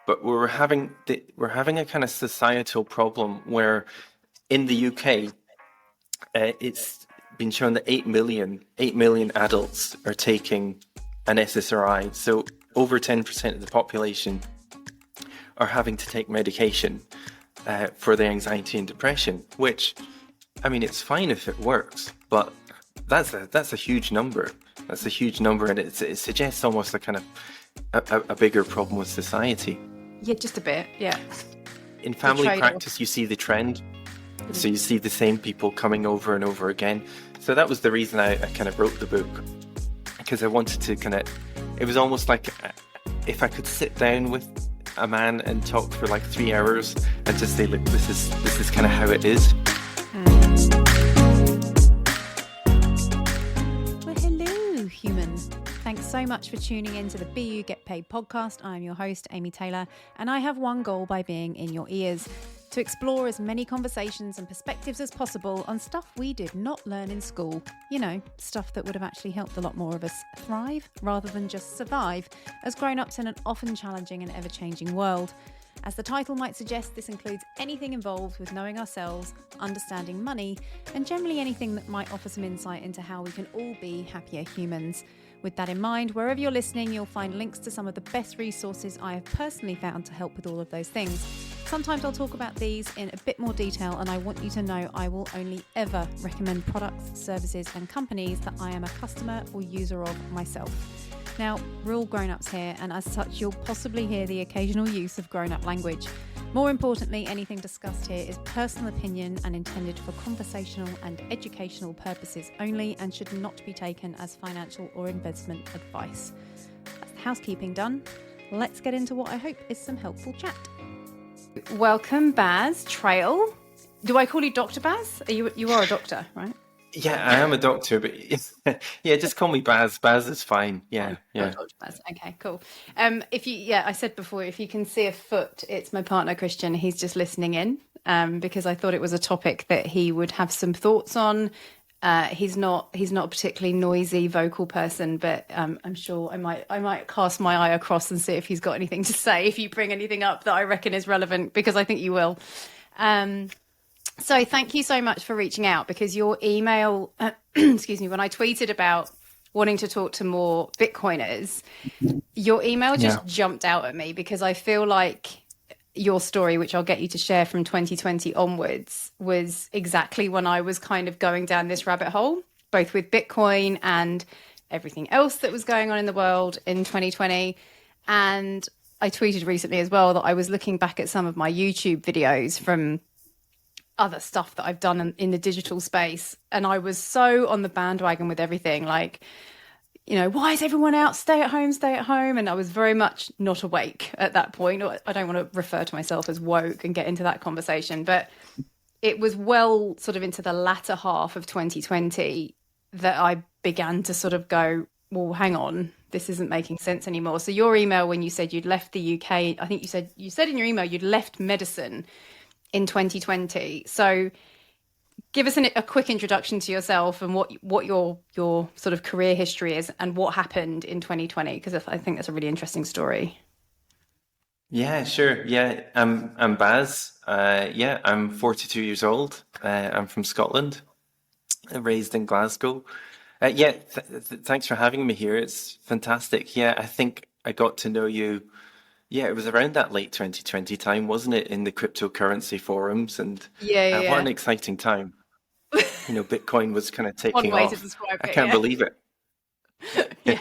but we're having a kind of societal problem where in the UK, it's been shown that 8 million adults are taking an SSRI. So over 10% of the population are having to take medication for their anxiety and depression, which, I mean, it's fine if it works, but that's a huge number. That's a huge number, and it suggests almost a kind of a bigger problem with society. Yeah, just a bit, yeah. In family trade-off. practice, you see the trend. So you see the same people coming over and over again. So that was the reason I kind of wrote the book, because I wanted to kind of, it was almost like if I could sit down with a man and talk for like 3 hours and just say, look, this is kind of how it is. Well, hello, humans. Thanks so much for tuning in to the Be You Get Paid podcast. I'm your host, Amy Taylor, and I have one goal by being in your ears: to explore as many conversations and perspectives as possible on stuff we did not learn in school. You know, stuff that would have actually helped a lot more of us thrive rather than just survive as grown-ups in an often challenging and ever-changing world. As the title might suggest, this includes anything involved with knowing ourselves, understanding money, and generally anything that might offer some insight into how we can all be happier humans. With that in mind, wherever you're listening, you'll find links to some of the best resources I have personally found to help with all of those things. Sometimes I'll talk about these in a bit more detail, and I want you to know I will only ever recommend products, services, and companies that I am a customer or user of myself. Now, we're all grown-ups here, and as such, you'll possibly hear the occasional use of grown-up language. More importantly, anything discussed here is personal opinion and intended for conversational and educational purposes only, and should not be taken as financial or investment advice. That's the housekeeping done. Let's get into what I hope is some helpful chat. Welcome, Baz Traill. Do I call you Dr. Baz? You are a doctor, right? Yeah, I am a doctor, but yeah, just call me Baz. Baz is fine. Yeah. Dr. Baz. Okay, cool. I said before, if you can see a foot, it's my partner Christian. He's just listening in because I thought it was a topic that he would have some thoughts on. He's not a particularly noisy vocal person, but I'm sure I might cast my eye across and see if he's got anything to say. If you bring anything up that I reckon is relevant, because I think you will. So thank you so much for reaching out, because your email, excuse me, when I tweeted about wanting to talk to more Bitcoiners, your email just jumped out at me, because I feel like your story, which I'll get you to share, from 2020 onwards, was exactly when I was kind of going down this rabbit hole, both with Bitcoin and everything else that was going on in the world in 2020. And I tweeted recently as well that I was looking back at some of my YouTube videos from other stuff that I've done in the digital space, and I was so on the bandwagon with everything, like, you know, why is everyone out? Stay at home. And I was very much not awake at that point. I don't want to refer to myself as woke and get into that conversation, but it was well sort of into the latter half of 2020 that I began to sort of go, well, hang on, this isn't making sense anymore. So your email, when you said you'd left the UK, I think you said in your email you'd left medicine in 2020. So give us a quick introduction to yourself and what your sort of career history is and what happened in 2020, because I think that's a really interesting story. Yeah, sure. Yeah, I'm Baz. I'm 42 years old. I'm from Scotland, raised in Glasgow. Thanks for having me here. It's fantastic. Yeah, I think I got to know you. Yeah, it was around that late 2020 time, wasn't it, in the cryptocurrency forums? And what an exciting time. You know, Bitcoin was kind of taking One way off. to describe I it, can't believe it. Yeah.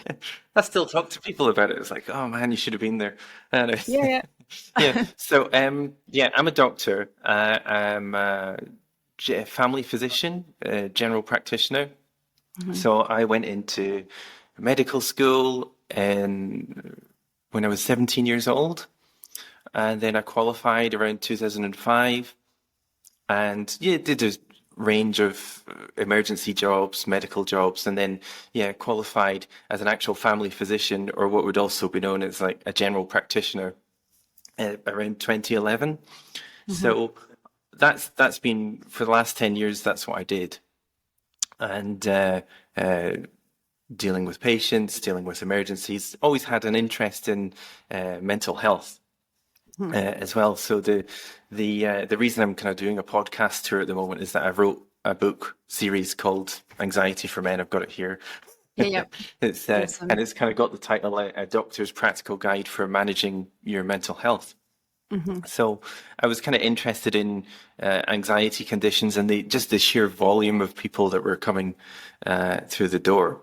I still talk to people about it. It's like, oh man, you should have been there. Anyway. Yeah. So, I'm a doctor. I'm a family physician, general practitioner. Mm-hmm. So I went into medical school when I was 17 years old, and then I qualified around 2005, and did a range of emergency jobs, medical jobs, and then qualified as an actual family physician, or what would also be known as like a general practitioner, around 2011. Mm-hmm. So that's been, for the last 10 years, that's what I did, and dealing with patients, dealing with emergencies, always had an interest in mental health. as well. So the reason I'm kind of doing a podcast tour at the moment is that I wrote a book series called Anxiety for Men. I've got it here. Yeah, It's awesome. and it's kind of got the title A Doctor's Practical Guide for Managing Your Mental Health. So I was kind of interested in anxiety conditions and just the sheer volume of people that were coming through the door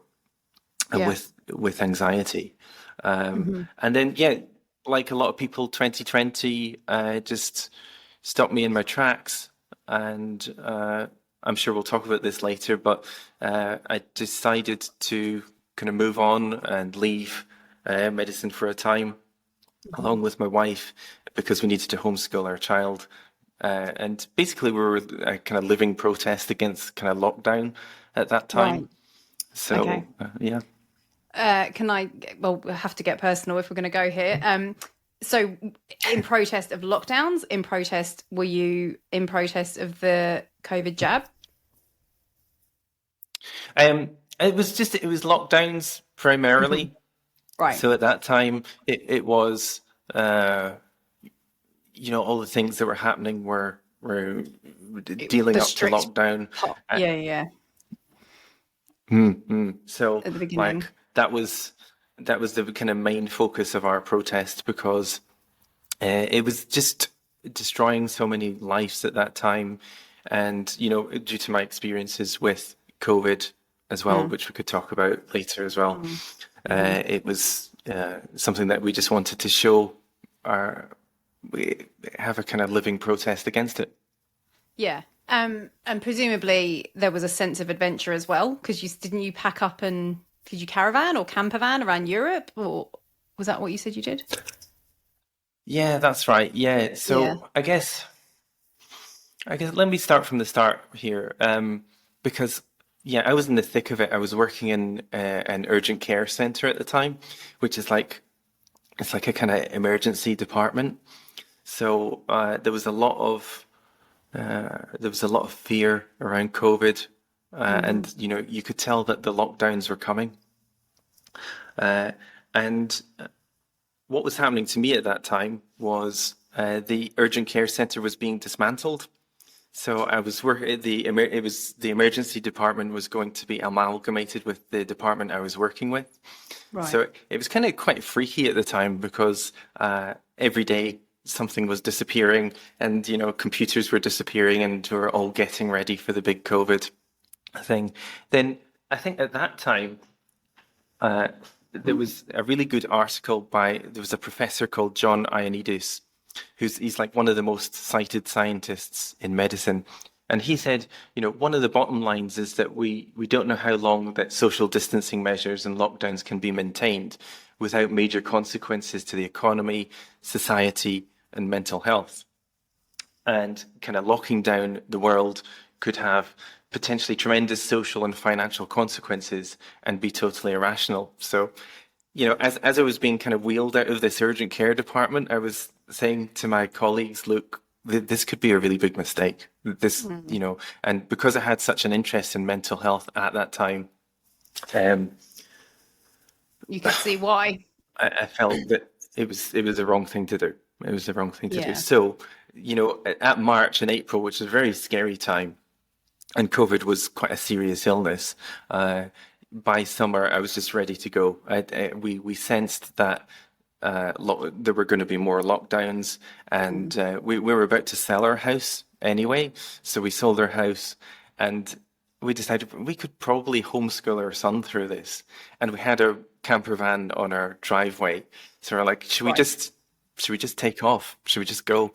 Yeah. with anxiety. And then, yeah, like a lot of people, 2020 just stopped me in my tracks. And I'm sure we'll talk about this later, but I decided to kind of move on and leave medicine for a time, along with my wife, because we needed to homeschool our child. And basically, we were a kind of living protest against kind of lockdown at that Right. time. So, Okay. yeah. Can I? Well, we'll have to get personal if we're going to go here. So, in protest of lockdowns, were you in protest of the COVID jab? It was lockdowns primarily. Right. So at that time, it was, all the things that were happening were dealing The up to strict lockdown. pop. Uh, Yeah. So At the beginning. like that was the kind of main focus of our protest because it was just destroying so many lives at that time, and due to my experiences with COVID as well, which we could talk about later as well, it was something that we just wanted to show our we have a kind of living protest against it. Yeah. And presumably there was a sense of adventure as well, because didn't you pack up and did you caravan or camper van around Europe, or was that what you said you did? Yeah, that's right. Yeah, Yeah. so I guess let me start from the start here, because yeah, I was in the thick of it. I was working in an urgent care center at the time, which is like it's like a kind of emergency department. So there was a lot of fear around COVID, and you could tell that the lockdowns were coming. And what was happening to me at that time was the urgent care center was being dismantled. So I was working. It was the emergency department was going to be amalgamated with the department I was working with. Right. So it was kind of quite freaky at the time because every day something was disappearing, and computers were disappearing, and we were all getting ready for the big COVID thing. Then I think at that time there was a really good article there was a professor called John Ioannidis, he's like one of the most cited scientists in medicine. And he said, one of the bottom lines is that we don't know how long that social distancing measures and lockdowns can be maintained without major consequences to the economy, society, and mental health. And kind of locking down the world could have potentially tremendous social and financial consequences and be totally irrational. So, as I was being kind of wheeled out of this urgent care department, I was saying to my colleagues, look, this could be a really big mistake. And because I had such an interest in mental health at that time, um, You could see why. I felt that it was the wrong thing to do. It was the wrong thing to do. Yeah. So, at March and April, which was a very scary time, and COVID was quite a serious illness. By summer, I was just ready to go. We sensed that there were going to be more lockdowns, and we were about to sell our house anyway. So we sold our house, and we decided we could probably homeschool our son through this. And we had a camper van on our driveway, so we're like, should we Right. just take off? Should we just go?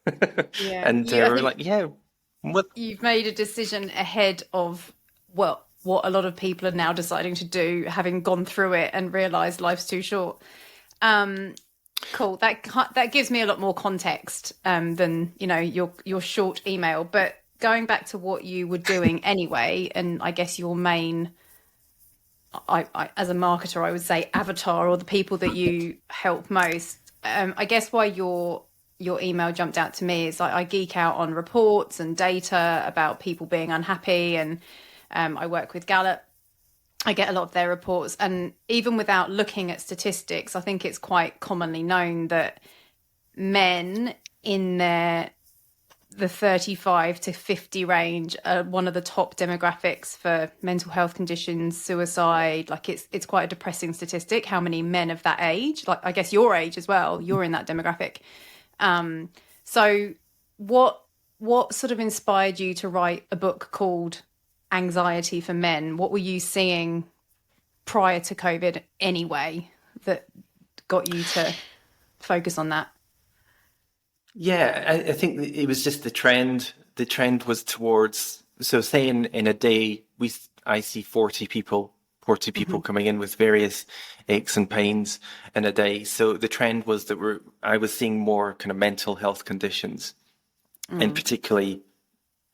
Yeah. And I we're think like, yeah. What? you've made a decision ahead of, well, what a lot of people are now deciding to do, having gone through it and realised life's too short. Cool. That gives me a lot more context than your short email. But going back to what you were doing anyway, and I guess your main, as a marketer, I would say avatar, or the people that you help most. I guess why your email jumped out to me is I geek out on reports and data about people being unhappy, and I work with Gallup. I get a lot of their reports, and even without looking at statistics, I think it's quite commonly known that men in the 35 to 50 range are one of the top demographics for mental health conditions, suicide. Like it's quite a depressing statistic how many men of that age, like I guess your age as well, you're in that demographic. So what sort of inspired you to write a book called Anxiety for Men? What were you seeing prior to COVID anyway that got you to focus on that? Yeah, I think it was just the trend. The trend was towards, so say in a day, I see 40 people, 40 people coming in with various aches and pains in a day. So the trend was that I was seeing more kind of mental health conditions, and particularly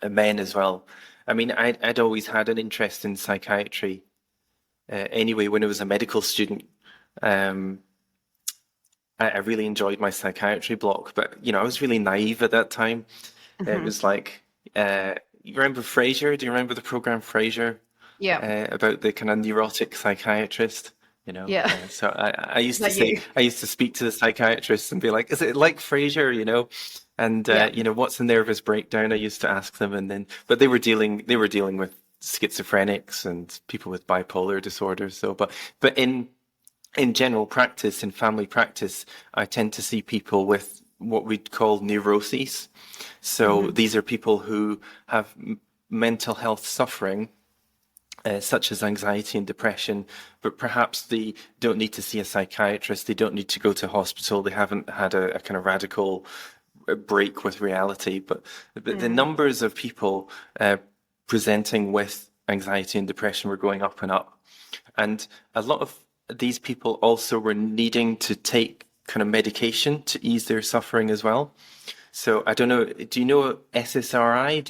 men as well. I mean, I'd always had an interest in psychiatry. Anyway, when I was a medical student, I really enjoyed my psychiatry block, but I was really naive at that time. It was like, you remember Frasier? Do you remember the program Frasier? Yeah. About the kind of neurotic psychiatrist, Yeah. So I used to Like say, you. I used to speak to the psychiatrist and be like, is it like Frasier, And Yeah. what's a nervous breakdown? I used to ask them, and then, but they were dealing with schizophrenics and people with bipolar disorder. So, but in general practice, in family practice, I tend to see people with what we'd call neuroses. So these are people who have mental health suffering, such as anxiety and depression, but perhaps they don't need to see a psychiatrist, they don't need to go to hospital, they haven't had a kind of radical break with reality. But the numbers of people presenting with anxiety and depression were going up and up. And a lot of these people also were needing to take kind of medication to ease their suffering as well. So I don't know, do you know SSRI?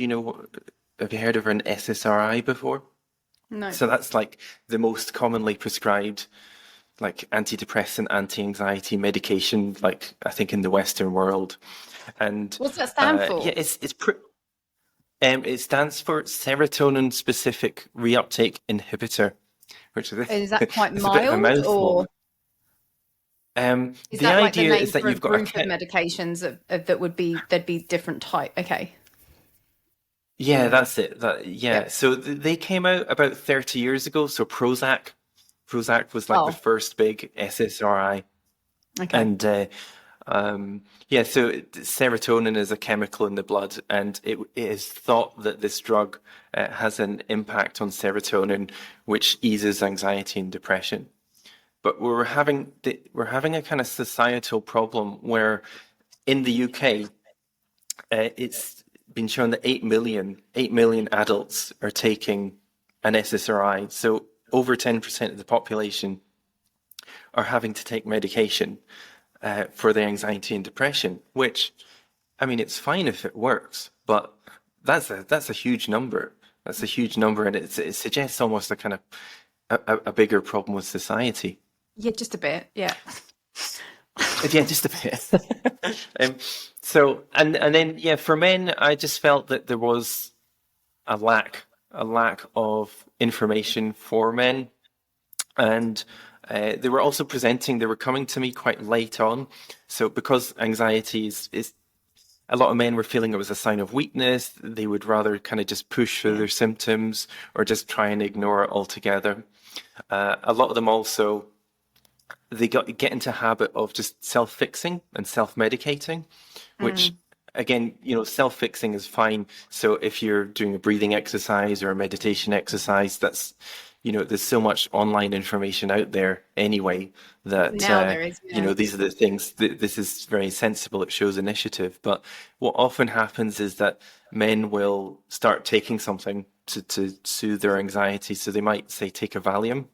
Have you heard of an SSRI before? No. So that's like the most commonly prescribed like antidepressant, anti-anxiety medication, like I think in the Western world. And What's that stand for? yeah, it stands for serotonin specific reuptake inhibitor, which is Is that quite it's a bit of a mild, mouthful. or is The that like the idea name is that for a you've got a group of medications that would be, there'd be different type? Okay. yeah, that's it. Yeah. Yeah. So they came out about 30 years ago. So Prozac was like the Oh, first big SSRI. okay. And yeah, so serotonin is a chemical in the blood, and it is thought that this drug has an impact on serotonin, which eases anxiety and depression. But we're having a kind of societal problem where in the UK, it's been shown that 8 million adults are taking an SSRI. So over 10% of the population are having to take medication for their anxiety and depression, which, I mean, it's fine if it works, but that's a huge number. That's a huge number, and it suggests almost a kind of a bigger problem with society. Yeah, just a bit. Yeah. Yeah, just a bit. um, so and then yeah, for men, I just felt that there was a lack of information for men, and they were also they were coming to me quite late on. So because anxiety is a lot of men were feeling it was a sign of weakness, they would rather kind of just push through Yeah. their symptoms or just try and ignore it altogether. A lot of them also they get into a habit of just self-fixing and self-medicating, which again, self-fixing is fine. So if you're doing a breathing exercise or a meditation exercise, that's, there's so much online information out there anyway that, Now there is. Yeah. these are the things that this is very sensible. It shows initiative. But what often happens is that men will start taking something to soothe their anxiety. So they might say, take a Valium.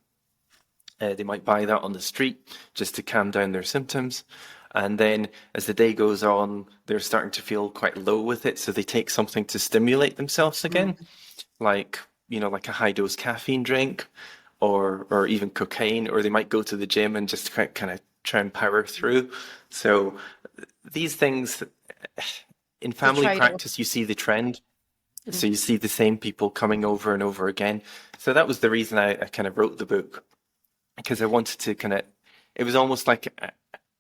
They might buy that on the street just to calm down their symptoms. And then as the day goes on, they're starting to feel quite low with it. So they take something to stimulate themselves again, like, like a high dose caffeine drink or even cocaine, or they might go to the gym and just kind of try and power through. So these things in It's a family trade-off. practice, you see the trend. So you see the same people coming over and over again. So that was the reason I kind of wrote the book, because I wanted to it was almost like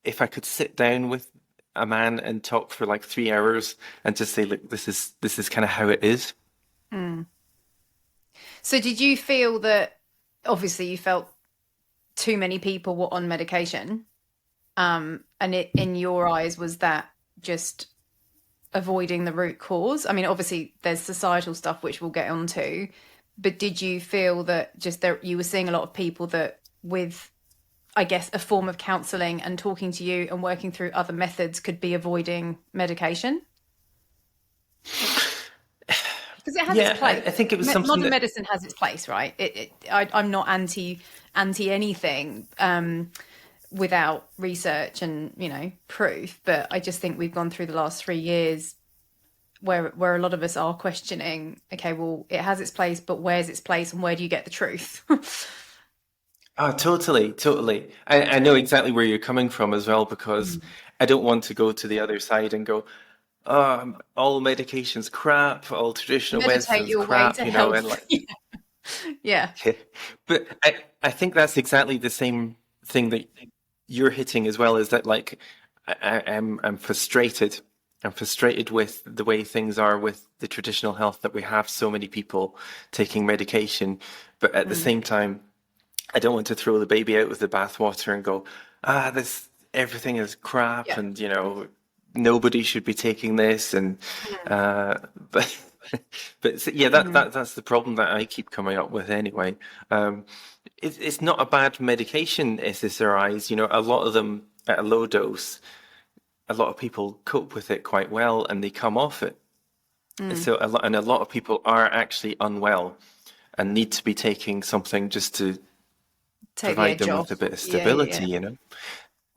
if I could sit down with a man and talk for like 3 hours and just say, look, this is kind of how it is. Mm. So did you feel that obviously you felt too many people were on medication? And it in your eyes was that just avoiding the root cause? I mean, obviously there's societal stuff which we'll get onto, but did you feel that just there you were seeing a lot of people that with, I guess, a form of counselling and talking to you and working through other methods could be avoiding medication? Because it has its Yeah, place. I think it was something Modern that, medicine has its place, right? I'm not anti anything without research and proof, but I just think we've gone through the last 3 years where a lot of us are questioning. Okay, well, it has its place, but where's its place, and where do you get the truth? oh, totally, totally. I know exactly where you're coming from as well, because Mm. I don't want to go to the other side and go, oh, all medication's crap, all traditional Meditate medicine's your way crap, to health. and like, Yeah. but I think that's exactly the same thing that you're hitting as well, is that like I'm frustrated. I'm frustrated with the way things are with the traditional health, that we have so many people taking medication, but at the Mm. same time, I don't want to throw the baby out with the bathwater and go, this everything is crap, Yeah. and nobody should be taking this, and Mm. uh, but yeah, Mm. that's the problem that I keep coming up with anyway. It's not a bad medication, SSRIs. A lot of them at a low dose, a lot of people cope with it quite well, and they come off it. Mm. So a lot of people are actually unwell and need to be taking something just to Take the provide edge them off. with a bit of Yeah, yeah, stability.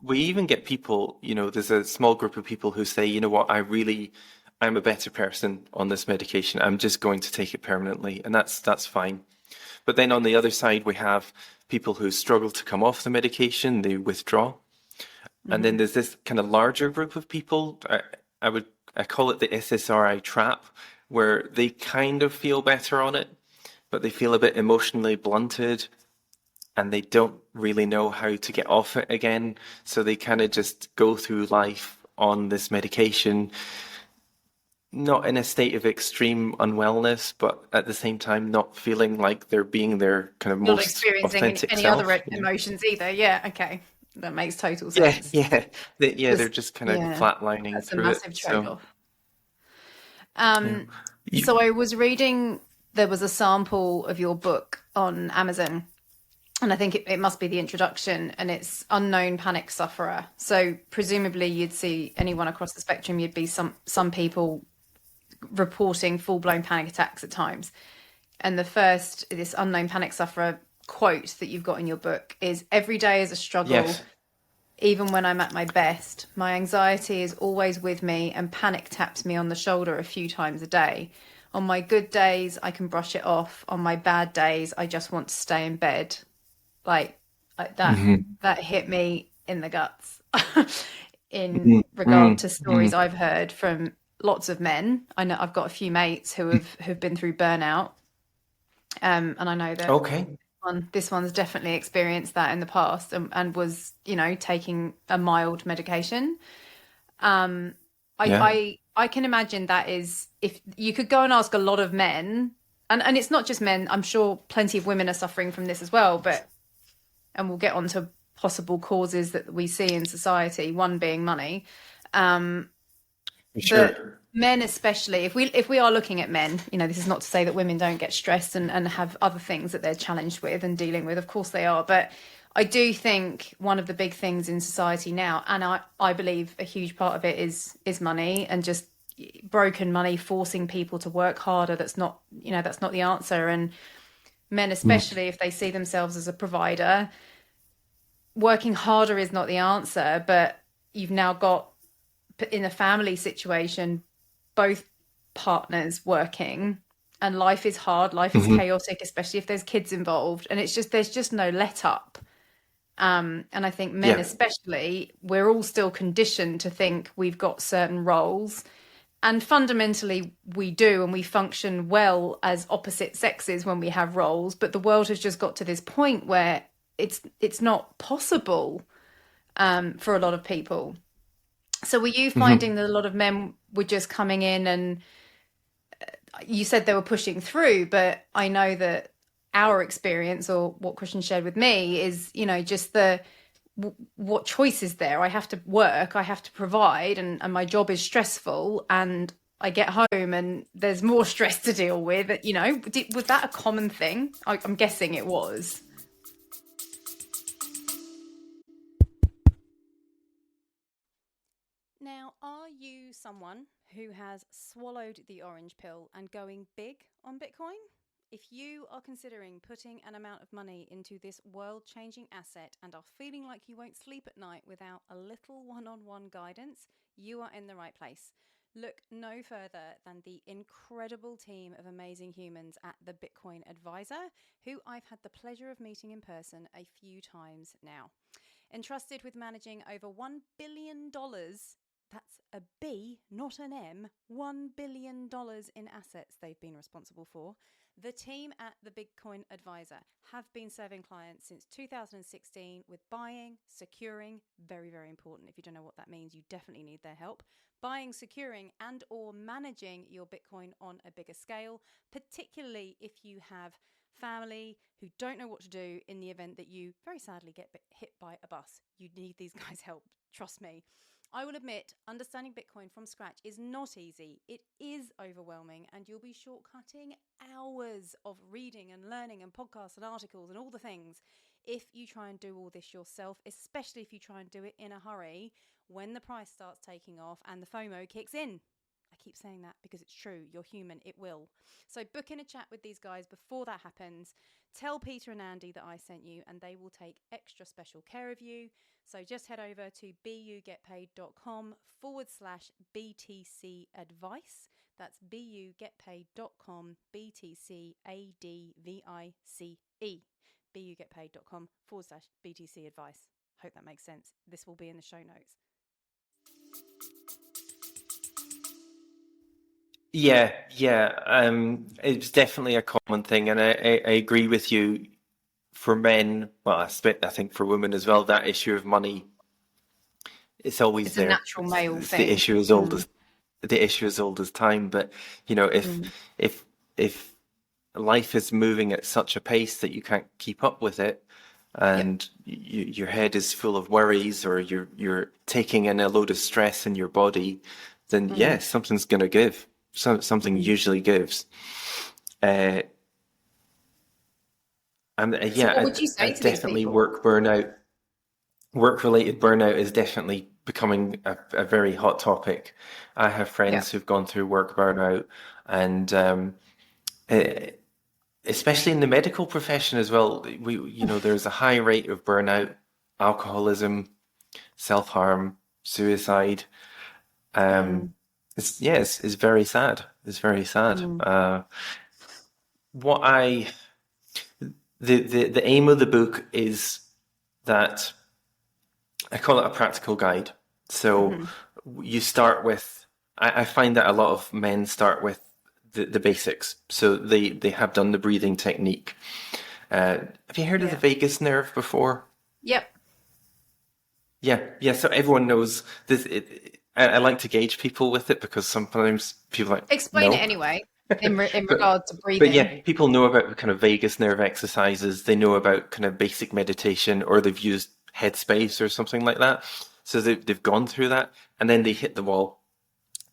We even get people, there's a small group of people who say, you know what, I'm a better person on this medication. I'm just going to take it permanently, and that's fine. But then on the other side, we have people who struggle to come off the medication, they withdraw. yeah. And then Hmm. there's this kind of larger group of people, I call it the SSRI trap, where they kind of feel better on it, but they feel a bit emotionally blunted, and they don't really know how to get off it again. So they kind of just go through life on this medication, not in a state of extreme unwellness, but at the same time not feeling like they're being their kind of Not most experiencing authentic any other self. emotions either. Yeah, okay. That makes total Yeah, sense. yeah, they're Just, just kind of yeah, flatlining that's a through it. massive So, trade-off. yeah. Um, You- so I was reading, there was a sample of your book on Amazon, and I think it must be the introduction, and it's unknown panic sufferer. So presumably you'd see anyone across the spectrum, you'd be some people reporting full-blown panic attacks at times. And this unknown panic sufferer quote that you've got in your book is, "Every day is a struggle. yes. Even when I'm at my best, my anxiety is always with me and panic taps me on the shoulder a few times a day. On my good days, I can brush it off. On my bad days, I just want to stay in bed." Like, Hmm. that hit me in the guts in Hmm. regard to Hmm. stories I've heard from lots of men. I know I've got a few mates who've been through burnout, and I know that Okay. this one's definitely experienced that in the past, and was taking a mild medication. Um, Yeah. I can imagine that is, if you could go and ask a lot of men, and it's not just men. I'm sure plenty of women are suffering from this as well. But and we'll get on to possible causes that we see in society. One being money. Um, For but sure. men especially, if we are looking at men, this is not to say that women don't get stressed and have other things that they're challenged with and dealing with. Of course they are, but I do think one of the big things in society now, and I believe a huge part of it is money, and just broken money forcing people to work harder. That's not the answer. And men Mm. especially, if they see themselves as a provider, working harder is not the answer. But you've now got, in a family situation, both partners working, and life is hard, life is Hmm. chaotic, especially if there's kids involved, and there's just no let up. And I think men Yeah. especially, we're all still conditioned to think we've got certain roles, and fundamentally we do, and we function well as opposite sexes when we have roles, but the world has just got to this point where it's not possible, for a lot of people. So were you Hmm. finding that a lot of men were just coming in, and you said they were pushing through, but I know that our experience, or what Christian shared with me, is, just what choice is there? I have to work, I have to provide, and my job is stressful, and I get home and there's more stress to deal with. Was that a common thing? I'm guessing it was. Now, are you someone who has swallowed the orange pill and going big on Bitcoin? If you are considering putting an amount of money into this world changing asset and are feeling like you won't sleep at night without a little one on one guidance, you are in the right place. Look no further than the incredible team of amazing humans at the Bitcoin Advisor, who I've had the pleasure of meeting in person a few times now. Entrusted with managing over $1 billion, that's a B, not an M, $1 billion in assets they've been responsible for. The team at the Bitcoin Advisor have been serving clients since 2016 with buying, securing, very, very important. If you don't know what that means, you definitely need their help. Buying, securing, and or managing your Bitcoin on a bigger scale, particularly if you have family who don't know what to do in the event that you very sadly get hit by a bus. You need these guys' help, trust me. I will admit, understanding Bitcoin from scratch is not easy. It is overwhelming, and you'll be shortcutting hours of reading and learning and podcasts and articles and all the things if you try and do all this yourself, especially if you try and do it in a hurry when the price starts taking off and the FOMO kicks in. I keep saying that because it's true. You're human. It will. So book in a chat with these guys before that happens. Tell Peter and Andy that I sent you, and they will take extra special care of you. So just head over to bugetpaid.com/BTC advice. That's bugetpaid.com BTC ADVICE. bugetpaid.com/BTC advice. Hope that makes sense. This will be in the show notes. Yeah, yeah. It's definitely a common thing, and I agree with you. For men, well, I think for women as well, that issue of money, it's always It's a there. natural male It's the thing. issue as old as time. But Mm. if if life is moving at such a pace that you can't keep up with it, Yep. and your head is full of worries, or you're taking in a load of stress in your body, then Mm. yes, something's going to give. Something Mm. usually gives. Uh, and So, what yeah, would you I say to these definitely people? work-related burnout is definitely becoming a very hot topic. I have Yeah. friends who've gone through work burnout, and eh, especially in the medical profession as well. There's a high rate of burnout, alcoholism, self-harm, suicide. Um, Mm. it's very sad. It's very sad. Mm. What I the aim of the book is that I call it a practical guide. So Mm-hmm. you start with, I find that a lot of men start with the basics. So they have done the breathing technique. Have you heard of the Yeah. vagus nerve before? Yep. Yeah, yeah. So everyone knows this. I like to gauge people with it because sometimes people are like Explain it no, anyway in but regard to but breathing. yeah, people know about the kind of vagus nerve exercises. They know about kind of basic meditation, or they've used Headspace or something like that. So they've gone through that, and then they hit the wall.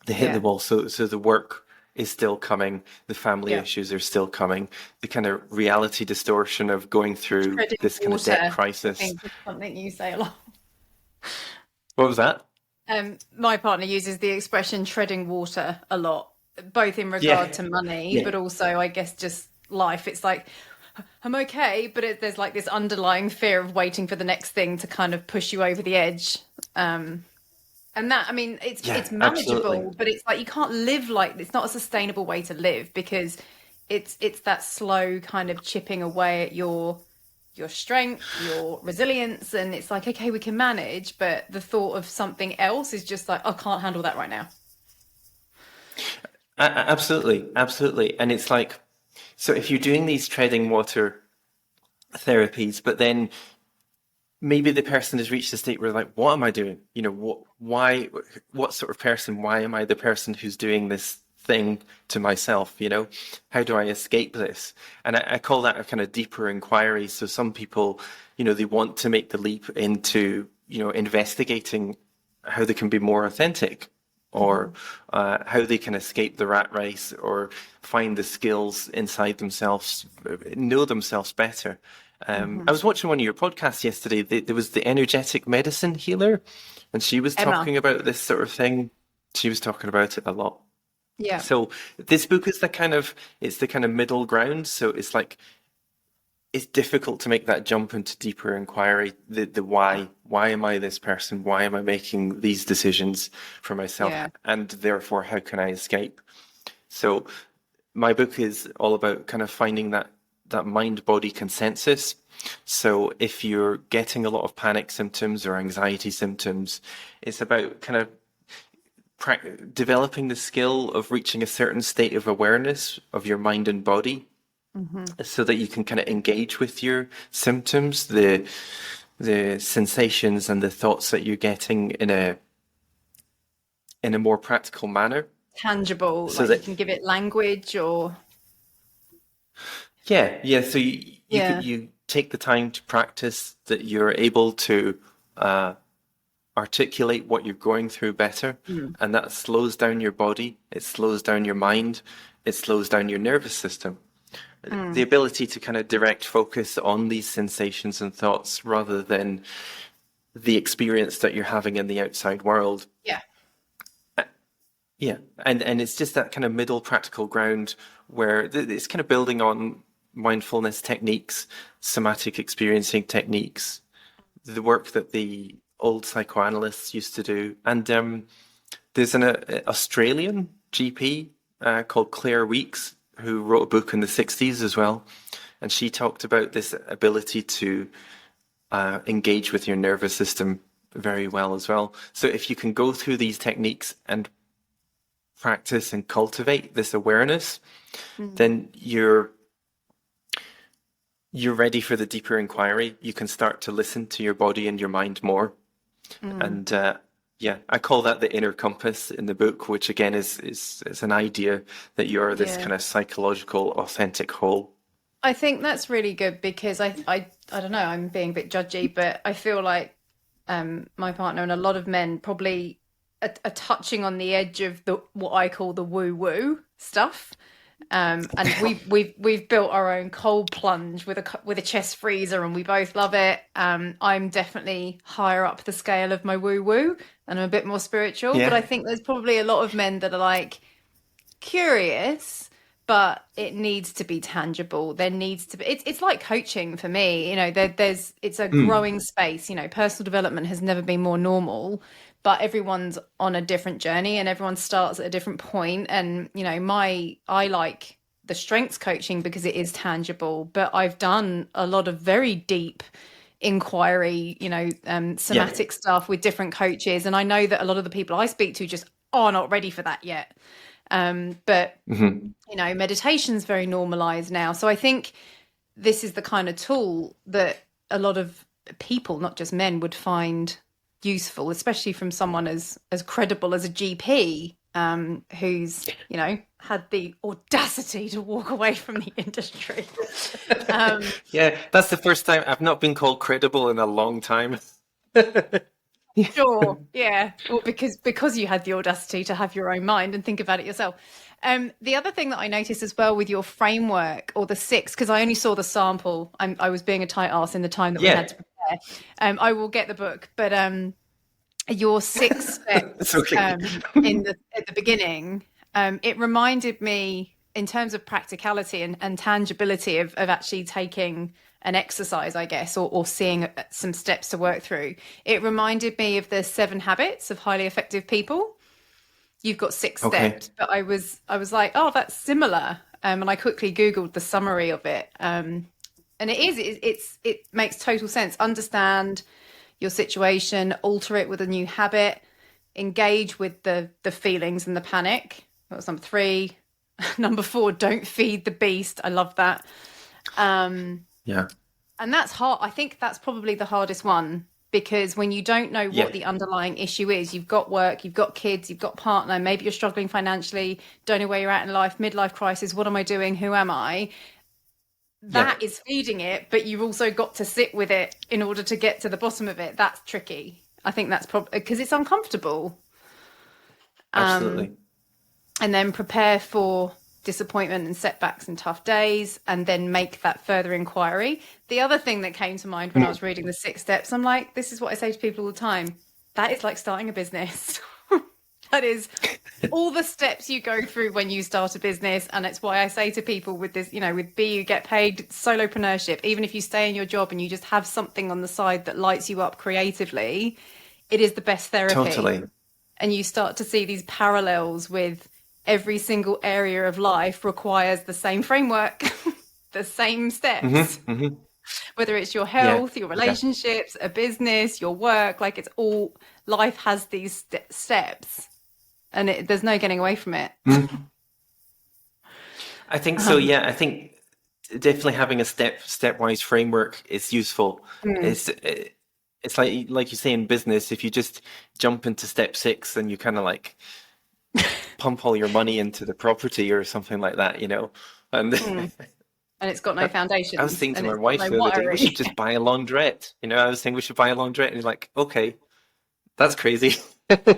They hit the Yeah. wall. So the work is still coming. The family Yeah. issues are still coming. The kind of reality distortion of going through Treading this kind of debt water, I crisis. think, is something you say a lot. What was that? My partner uses the expression treading water a lot, both in regard Yeah, to money, yeah. but also, I guess, just life. It's like, I'm okay, but there's like this underlying fear of waiting for the next thing to kind of push you over the edge. And that, I mean, Yeah, it's absolutely. manageable, but it's like you can't live like it's not a sustainable way to live, because it's that slow kind of chipping away at your strength, your resilience, and it's like, okay, we can manage, but the thought of something else is just like, I can't handle that right now. Absolutely, absolutely. And it's like, so if you're doing these treading water therapies, but then maybe the person has reached a state where like, what am I doing? You know, what sort of person, why am I the person who's doing this thing to myself? You know, how do I escape this? And I call that a kind of deeper inquiry. So some people, you know, they want to make the leap into, you know, investigating how they can be more authentic, or how they can escape the rat race, or find the skills inside themselves, know themselves better. I was watching one of your podcasts yesterday. There was the energetic medicine healer, and she was Emma. talking about this sort of thing. She was talking about it a lot. Yeah. So this book is it's the kind of middle ground. So it's like, it's difficult to make that jump into deeper inquiry. The why am I this person? Why am I making these decisions for myself? Yeah. And therefore, how can I escape? So my book is all about kind of finding that mind-body consensus. So if you're getting a lot of panic symptoms or anxiety symptoms, it's about kind of developing the skill of reaching a certain state of awareness of your mind and body, so that you can kind of engage with your symptoms, the sensations and the thoughts that you're getting in a more practical manner. Tangible, So like you that, can give it language or yeah. So yeah. you take the time to practice, that you're able to articulate what you're going through better, Mm. and that slows down your body, it slows down your mind, it slows down your nervous system. The Mm. ability to kind of direct focus on these sensations and thoughts rather than the experience that you're having in the outside world. Yeah. Yeah, and it's just that kind of middle practical ground where it's kind of building on mindfulness techniques, somatic experiencing techniques, the work that the old psychoanalysts used to do. And there's an Australian GP called Claire Weeks, who wrote a book in the 60s as well. And she talked about this ability to engage with your nervous system very well as well. So if you can go through these techniques and practice and cultivate this awareness, Mm. then you're ready for the deeper inquiry. You can start to listen to your body and your mind more. Mm. And yeah, I call that the inner compass in the book, which again is an idea that you're this Yeah. kind of psychological, authentic whole. I think that's really good because I don't know, I'm being a bit judgy, but I feel like my partner and a lot of men probably are touching on the edge of the what I call the woo woo stuff. And we've built our own cold plunge with a chest freezer, and we both love it. I'm definitely higher up the scale of my woo woo, and I'm a bit more spiritual. But Yeah. I think there's probably a lot of men that are like curious, but it needs to be tangible. There needs to be. It's like coaching for me. You know, there's it's a Mm. growing space. You know, personal development has never been more normal, but everyone's on a different journey and everyone starts at a different point. And you know, I like the strengths coaching because it is tangible. But I've done a lot of very deep inquiry, you know, Yeah. somatic stuff with different coaches, and I know that a lot of the people I speak to just are not ready for that yet. But Hmm. you know, meditation's very normalized now. So I think this is the kind of tool that a lot of people, not just men, would find useful, especially from someone as credible as a GP, who's, you know, had the audacity to walk away from the industry. Um, Yeah, that's the first time I've not been called credible in a long time. Sure, yeah. Well, because you had the audacity to have your own mind and think about it yourself. The other thing that I noticed as well with your framework or the six, because I only saw the sample, I was being a tight ass in the time that we had Yeah, to prepare. I will get the book, but your six it's steps okay. at the beginning, it reminded me in terms of practicality and tangibility of actually taking an exercise, I guess, or seeing some steps to work through. It reminded me of the 7 habits of highly effective people. You've got six Okay. steps, but I was like, oh, that's similar. And I quickly Googled the summary of it. And it makes total sense. Understand your situation, alter it with a new habit, engage with the feelings and the panic. That was number 3. Number 4, don't feed the beast. I love that. Um, Yeah. And that's hard. I think that's probably the hardest one, because when you don't know Yeah, what the underlying issue is, you've got work, you've got kids, you've got partner, maybe you're struggling financially, don't know where you're at in life, midlife crisis, what am I doing? Who am I? yeah, That is feeding it, but you've also got to sit with it in order to get to the bottom of it. That's tricky. I think that's probably because it's uncomfortable. Um, absolutely. and then prepare for disappointment and setbacks and tough days, and then make that further inquiry. The other thing that came to mind when I was reading the 6 steps, I'm like, this is what I say to people all the time. That is like starting a business. That is all the steps you go through when you start a business. And it's why I say to people with this, with B, you get paid solopreneurship, even if you stay in your job and you just have something on the side that lights you up creatively, it is the best therapy. Totally. And you start to see these parallels with every single area of life requires the same framework, the same steps, whether it's your Yeah, health, your yeah, relationships, a business, your work, like it's all, life has these steps, and there's no getting away from it. I think so. Yeah, I think definitely having a stepwise framework is useful. Mm. It's like you say in business, if you just jump into step six, then you kind of like pump all your money into the property or something like that, you know. And Mm. And it's got no I was foundations saying to and my it's got wife no the other day, we wiring. should just buy a laundrette. You know, I was saying we should buy a laundrette, and he's like, okay, that's crazy,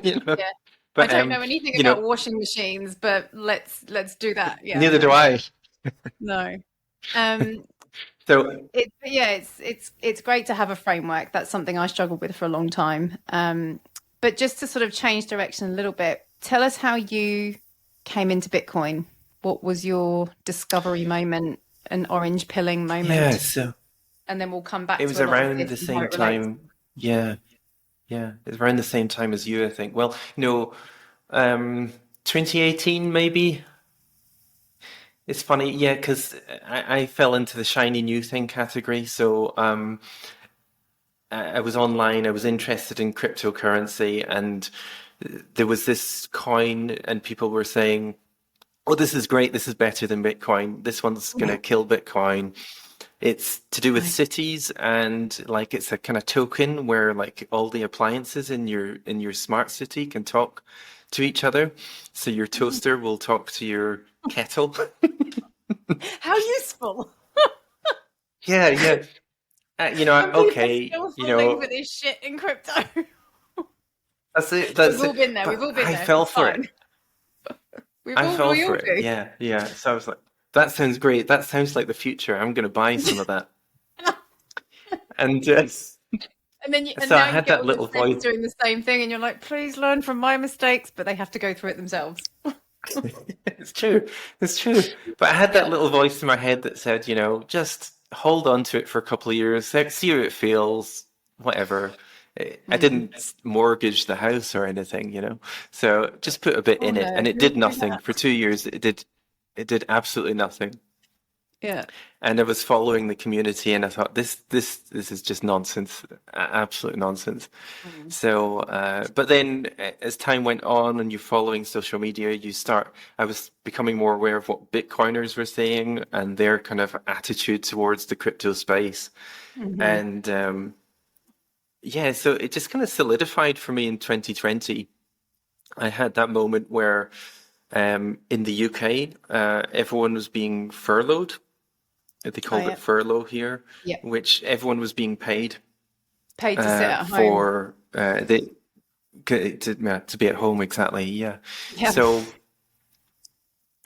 you know. Yeah. I But don't know anything you know, about washing machines, but let's do that. Yeah. neither do I. No. Um, So it's great to have a framework. That's something I struggled with for a long time. But just to sort of change direction a little bit, tell us how you came into Bitcoin. What was your discovery moment, an orange pilling yeah, moment? so And then we'll come back it to was a lot of around this the and how same it relates. time. Yeah, yeah, it was around the same time as you, I think. Well, 2018 maybe. It's funny, yeah, because I fell into the shiny new thing category. So I was online, I was interested in cryptocurrency, and there was this coin, and people were saying, "Oh, this is great. This is better than Bitcoin. This one's going to kill Bitcoin." It's to do with Right. cities, and like it's a kind of token where like all the appliances in your smart city can talk to each other. So your toaster will talk to your kettle. How useful. Yeah, yeah. And people Okay, still falling for this shit in crypto. that's it. We've That's all it. been there. We've But all been I there. fell It's for it. fine. I fell We for all it. do. Yeah, yeah. So I was like, that sounds great. That sounds like the future. I'm going to buy some of that. And And so I now you had get that all your little friends voice. doing the same thing, and you're like, please learn from my mistakes, but they have to go through it themselves. It's true. It's true. But I had that Yeah. little voice in my head that said, just hold on to it for a couple of years, see how it feels, whatever. I Mm. didn't mortgage the house or anything, you know. So just put a bit Oh in it, no, and it who would did do nothing for that? 2 years. It did absolutely nothing. Yeah. And I was following the community, and I thought this is just nonsense, absolute nonsense. Mm. So, but then as time went on, and you're following social media, I was becoming more aware of what Bitcoiners were saying and their kind of attitude towards the crypto space, Hmm. and yeah, so it just kind of solidified for me in 2020. I had that moment where in the UK, everyone was being furloughed. They Oh called yeah. it furlough here, Yeah. which everyone was being paid Paid to sit at home. for to be at home. Exactly, yeah. Yeah. So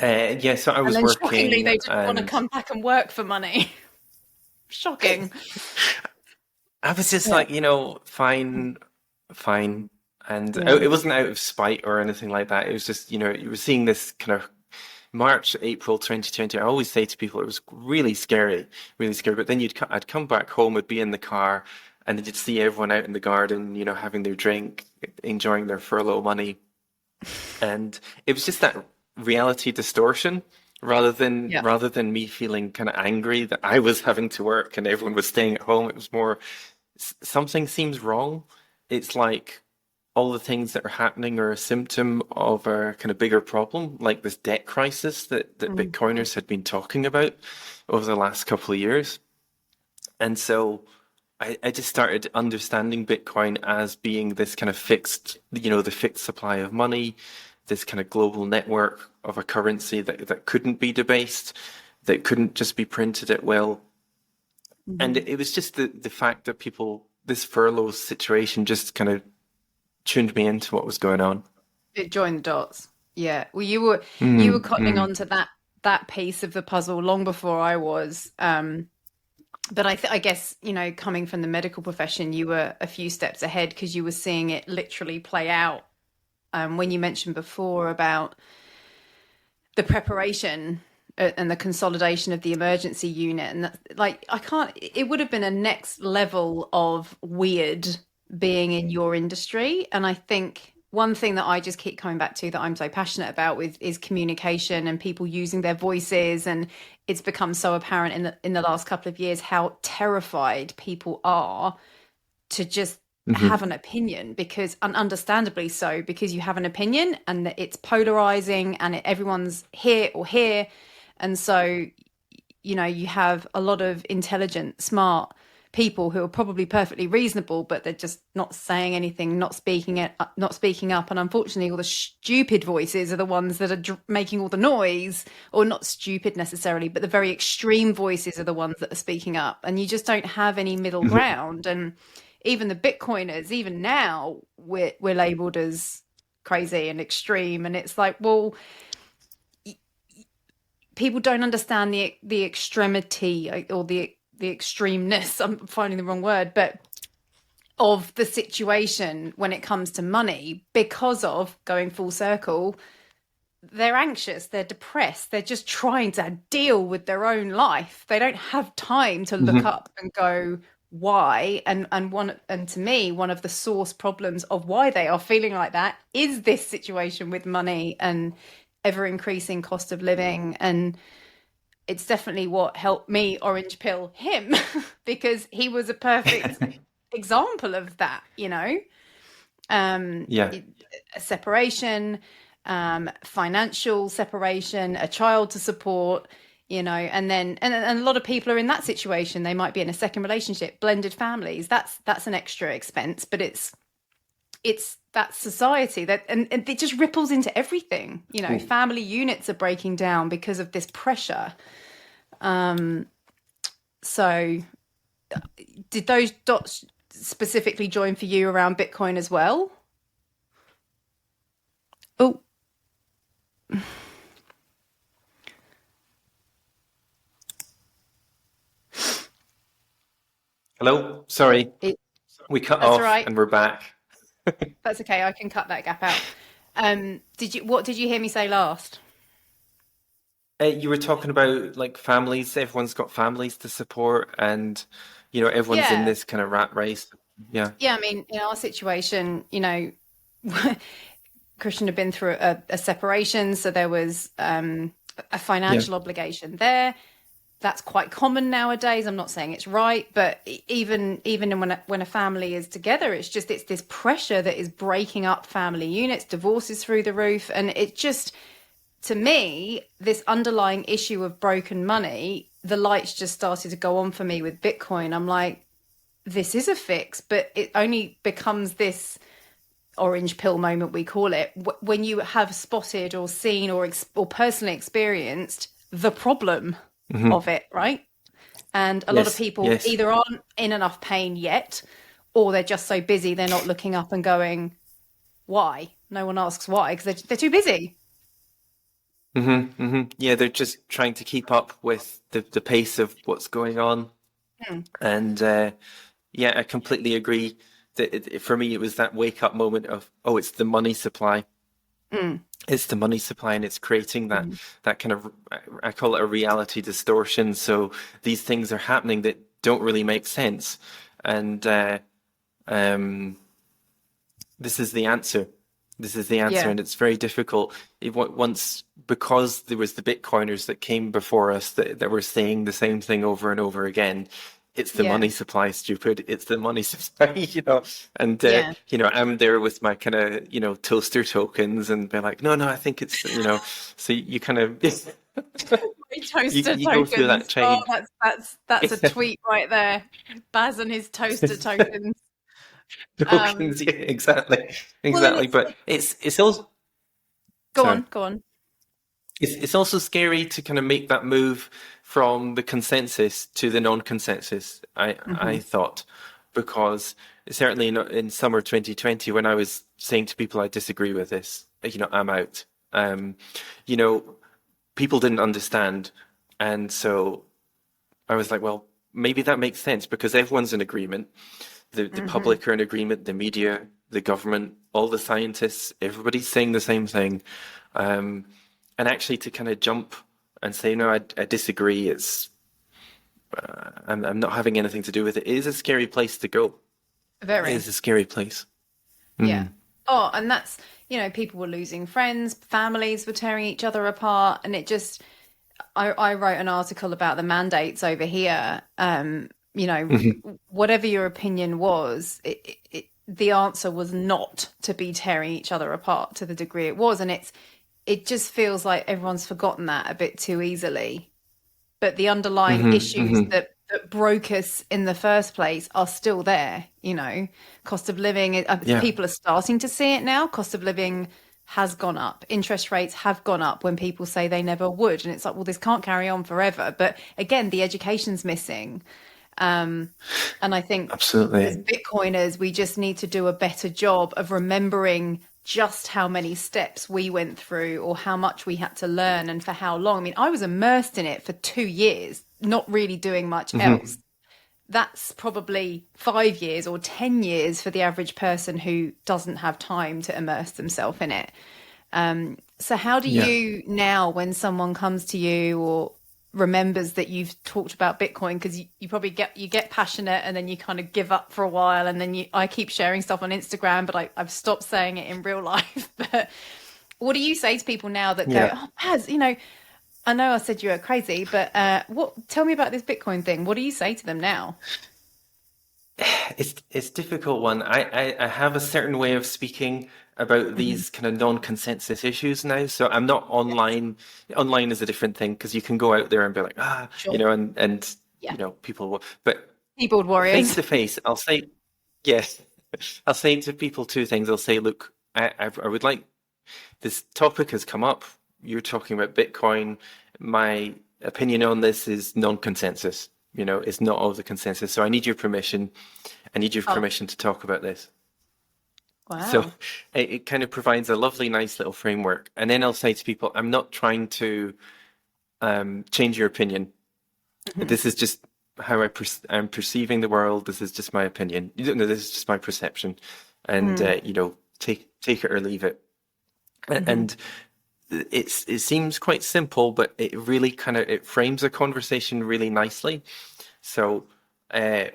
yeah, so I And was then shockingly, working, they didn't want to and come back and work for money. Shocking. I was just Yeah. like, fine, fine. And Yeah. it wasn't out of spite or anything like that. It was just, you were seeing this kind of March, April 2020. I always say to people it was really scary, really scary. But then I'd come back home, I'd be in the car, and then you'd see everyone out in the garden, having their drink, enjoying their furlough money. And it was just that reality distortion Yeah. rather than me feeling kind of angry that I was having to work and everyone was staying at home. It was more something seems wrong. It's like all the things that are happening are a symptom of a kind of bigger problem, like this debt crisis that Mm. Bitcoiners had been talking about over the last couple of years. And so I just started understanding Bitcoin as being this kind of fixed, the fixed supply of money, this kind of global network of a currency that couldn't be debased, that couldn't just be printed at will. And it was just the fact that this furlough situation just kind of tuned me into what was going on. It joined the dots. Yeah. Well, you were cottoning on to that piece of the puzzle long before I was. But I guess, coming from the medical profession, you were a few steps ahead because you were seeing it literally play out. When you mentioned before about the preparation and the consolidation of the emergency unit, and it would have been a next level of weird being in your industry. And I think one thing that I just keep coming back to that I'm so passionate about is communication and people using their voices. And it's become so apparent in the last couple of years how terrified people are to just have an opinion, because, and understandably so, because you have an opinion and it's polarizing and everyone's here or here. And so, you have a lot of intelligent, smart people who are probably perfectly reasonable, but they're just not saying anything, not speaking up. And unfortunately, all the stupid voices are the ones that are making all the noise, or not stupid necessarily, but the very extreme voices are the ones that are speaking up. And you just don't have any middle ground. And even the Bitcoiners, even now, we're labeled as crazy and extreme. And it's like, well, people don't understand the extremity or the extremeness, I'm finding the wrong word, but of the situation when it comes to money, because of, going full circle, they're anxious, they're depressed, they're just trying to deal with their own life. They don't have time to look up and go, why? And to me, one of the source problems of why they are feeling like that is this situation with money and ever increasing cost of living. And it's definitely what helped me orange pill him because he was a perfect example of that, a separation, financial separation, a child to support, and a lot of people are in that situation. They might be in a second relationship, blended families. That's an extra expense, but it's that society and it just ripples into everything. Family units are breaking down because of this pressure. So did those dots specifically join for you around Bitcoin as well? Oh, Hello? Sorry, we cut that's off all right. and we're back. That's okay. I can cut that gap out. What did you hear me say last? You were talking about like families, everyone's got families to support, and everyone's in Yeah. this kind of rat race. Yeah. Yeah. I mean, in our situation, Christian had been through a separation. So there was a financial obligation there. That's quite common nowadays. I'm not saying it's right, but even when a family is together, it's this pressure that is breaking up family units, divorces through the roof. And it just, to me, this underlying issue of broken money, the lights just started to go on for me with Bitcoin. I'm like, this is a fix, but it only becomes this orange pill moment, we call it, when you have spotted or seen or personally experienced the problem of it, right? And a lot of people either aren't in enough pain yet, or they're just so busy they're not looking up and going, why? No one asks why, because they're too busy. Yeah, they're just trying to keep up with the pace of what's going on. And I completely agree that for me, it was that wake up moment of, oh, it's the money supply. It's the money supply, and it's creating that kind of, I call it a reality distortion. So these things are happening that don't really make sense. And this is the answer. And it's very difficult. Because there was the Bitcoiners that came before us that were saying the same thing over and over again, it's the Yeah. money supply, stupid. It's the money supply, And Yeah. I'm there with my kind of toaster tokens, and be like, no, no, I think it's So you kind of My toaster you go through that tokens. Oh, chain. that's a tweet right there. Baz and his toaster tokens. Um, Tokens, yeah, exactly, well, and exactly. But it's also go sorry. on, go on. It's also scary to kind of make that move from the consensus to the non-consensus. I Hmm. thought, because certainly in summer 2020, when I was saying to people I disagree with this, I'm out. Um, you know, People didn't understand, and so I was like, well, maybe that makes sense because everyone's in agreement. The Hmm. public are in agreement, the media, the government, all the scientists, everybody's saying the same thing. Um, and actually to kind of jump and say, no, I disagree, I'm not having anything to do with it, is a scary place to go. It Very. is a scary place. Yeah. Mm. Oh, and that's, people were losing friends, families were tearing each other apart, and it just, I wrote an article about the mandates over here. Hmm. Whatever your opinion was, the answer was not to be tearing each other apart to the degree it was, and it just feels like everyone's forgotten that a bit too easily. But the underlying Hmm. issues Hmm. that broke us in the first place are still there. Cost of living, Yeah. people are starting to see it now. Cost of living has gone up. Interest rates have gone up when people say they never would. And it's like, well, this can't carry on forever. But again, the education's missing. And I think as Absolutely. Bitcoiners, we just need to do a better job of remembering just how many steps we went through or how much we had to learn and for how long. I mean, I was immersed in it for 2 years, not really doing much else. Hmm. That's probably 5 years or 10 years for the average person who doesn't have time to immerse themselves in it. So how do Yeah. you now, when someone comes to you or remembers that you've talked about Bitcoin, because you probably get passionate and then you kind of give up for a while, and then I keep sharing stuff on Instagram, but I've stopped saying it in real life. But what do you say to people now that go, Yeah. oh, Paz, I know I said you were crazy, but tell me about this Bitcoin thing. What do you say to them now? It's a difficult one. I have a certain way of speaking about Hmm. these kind of non-consensus issues now. So I'm not online. Online is a different thing because you can go out there and be like, Sure. and Yeah. people will. But Keyboard face warriors. to face, I'll say yes. I'll say to people two things. I'll say, look, I would like this topic has come up. You're talking about Bitcoin. My opinion on this is non-consensus. It's not all the consensus. So I need your permission. I need your Oh, permission to talk about this. So wow. it kind of provides a lovely, nice little framework. And then I'll say to people, I'm not trying to change your opinion. Hmm. This is just how I'm perceiving the world. This is just my opinion. You don't know, this is just my perception. And, Mm. take it or leave it. Hmm. And it seems quite simple, but it really kind of it frames a conversation really nicely. So uh,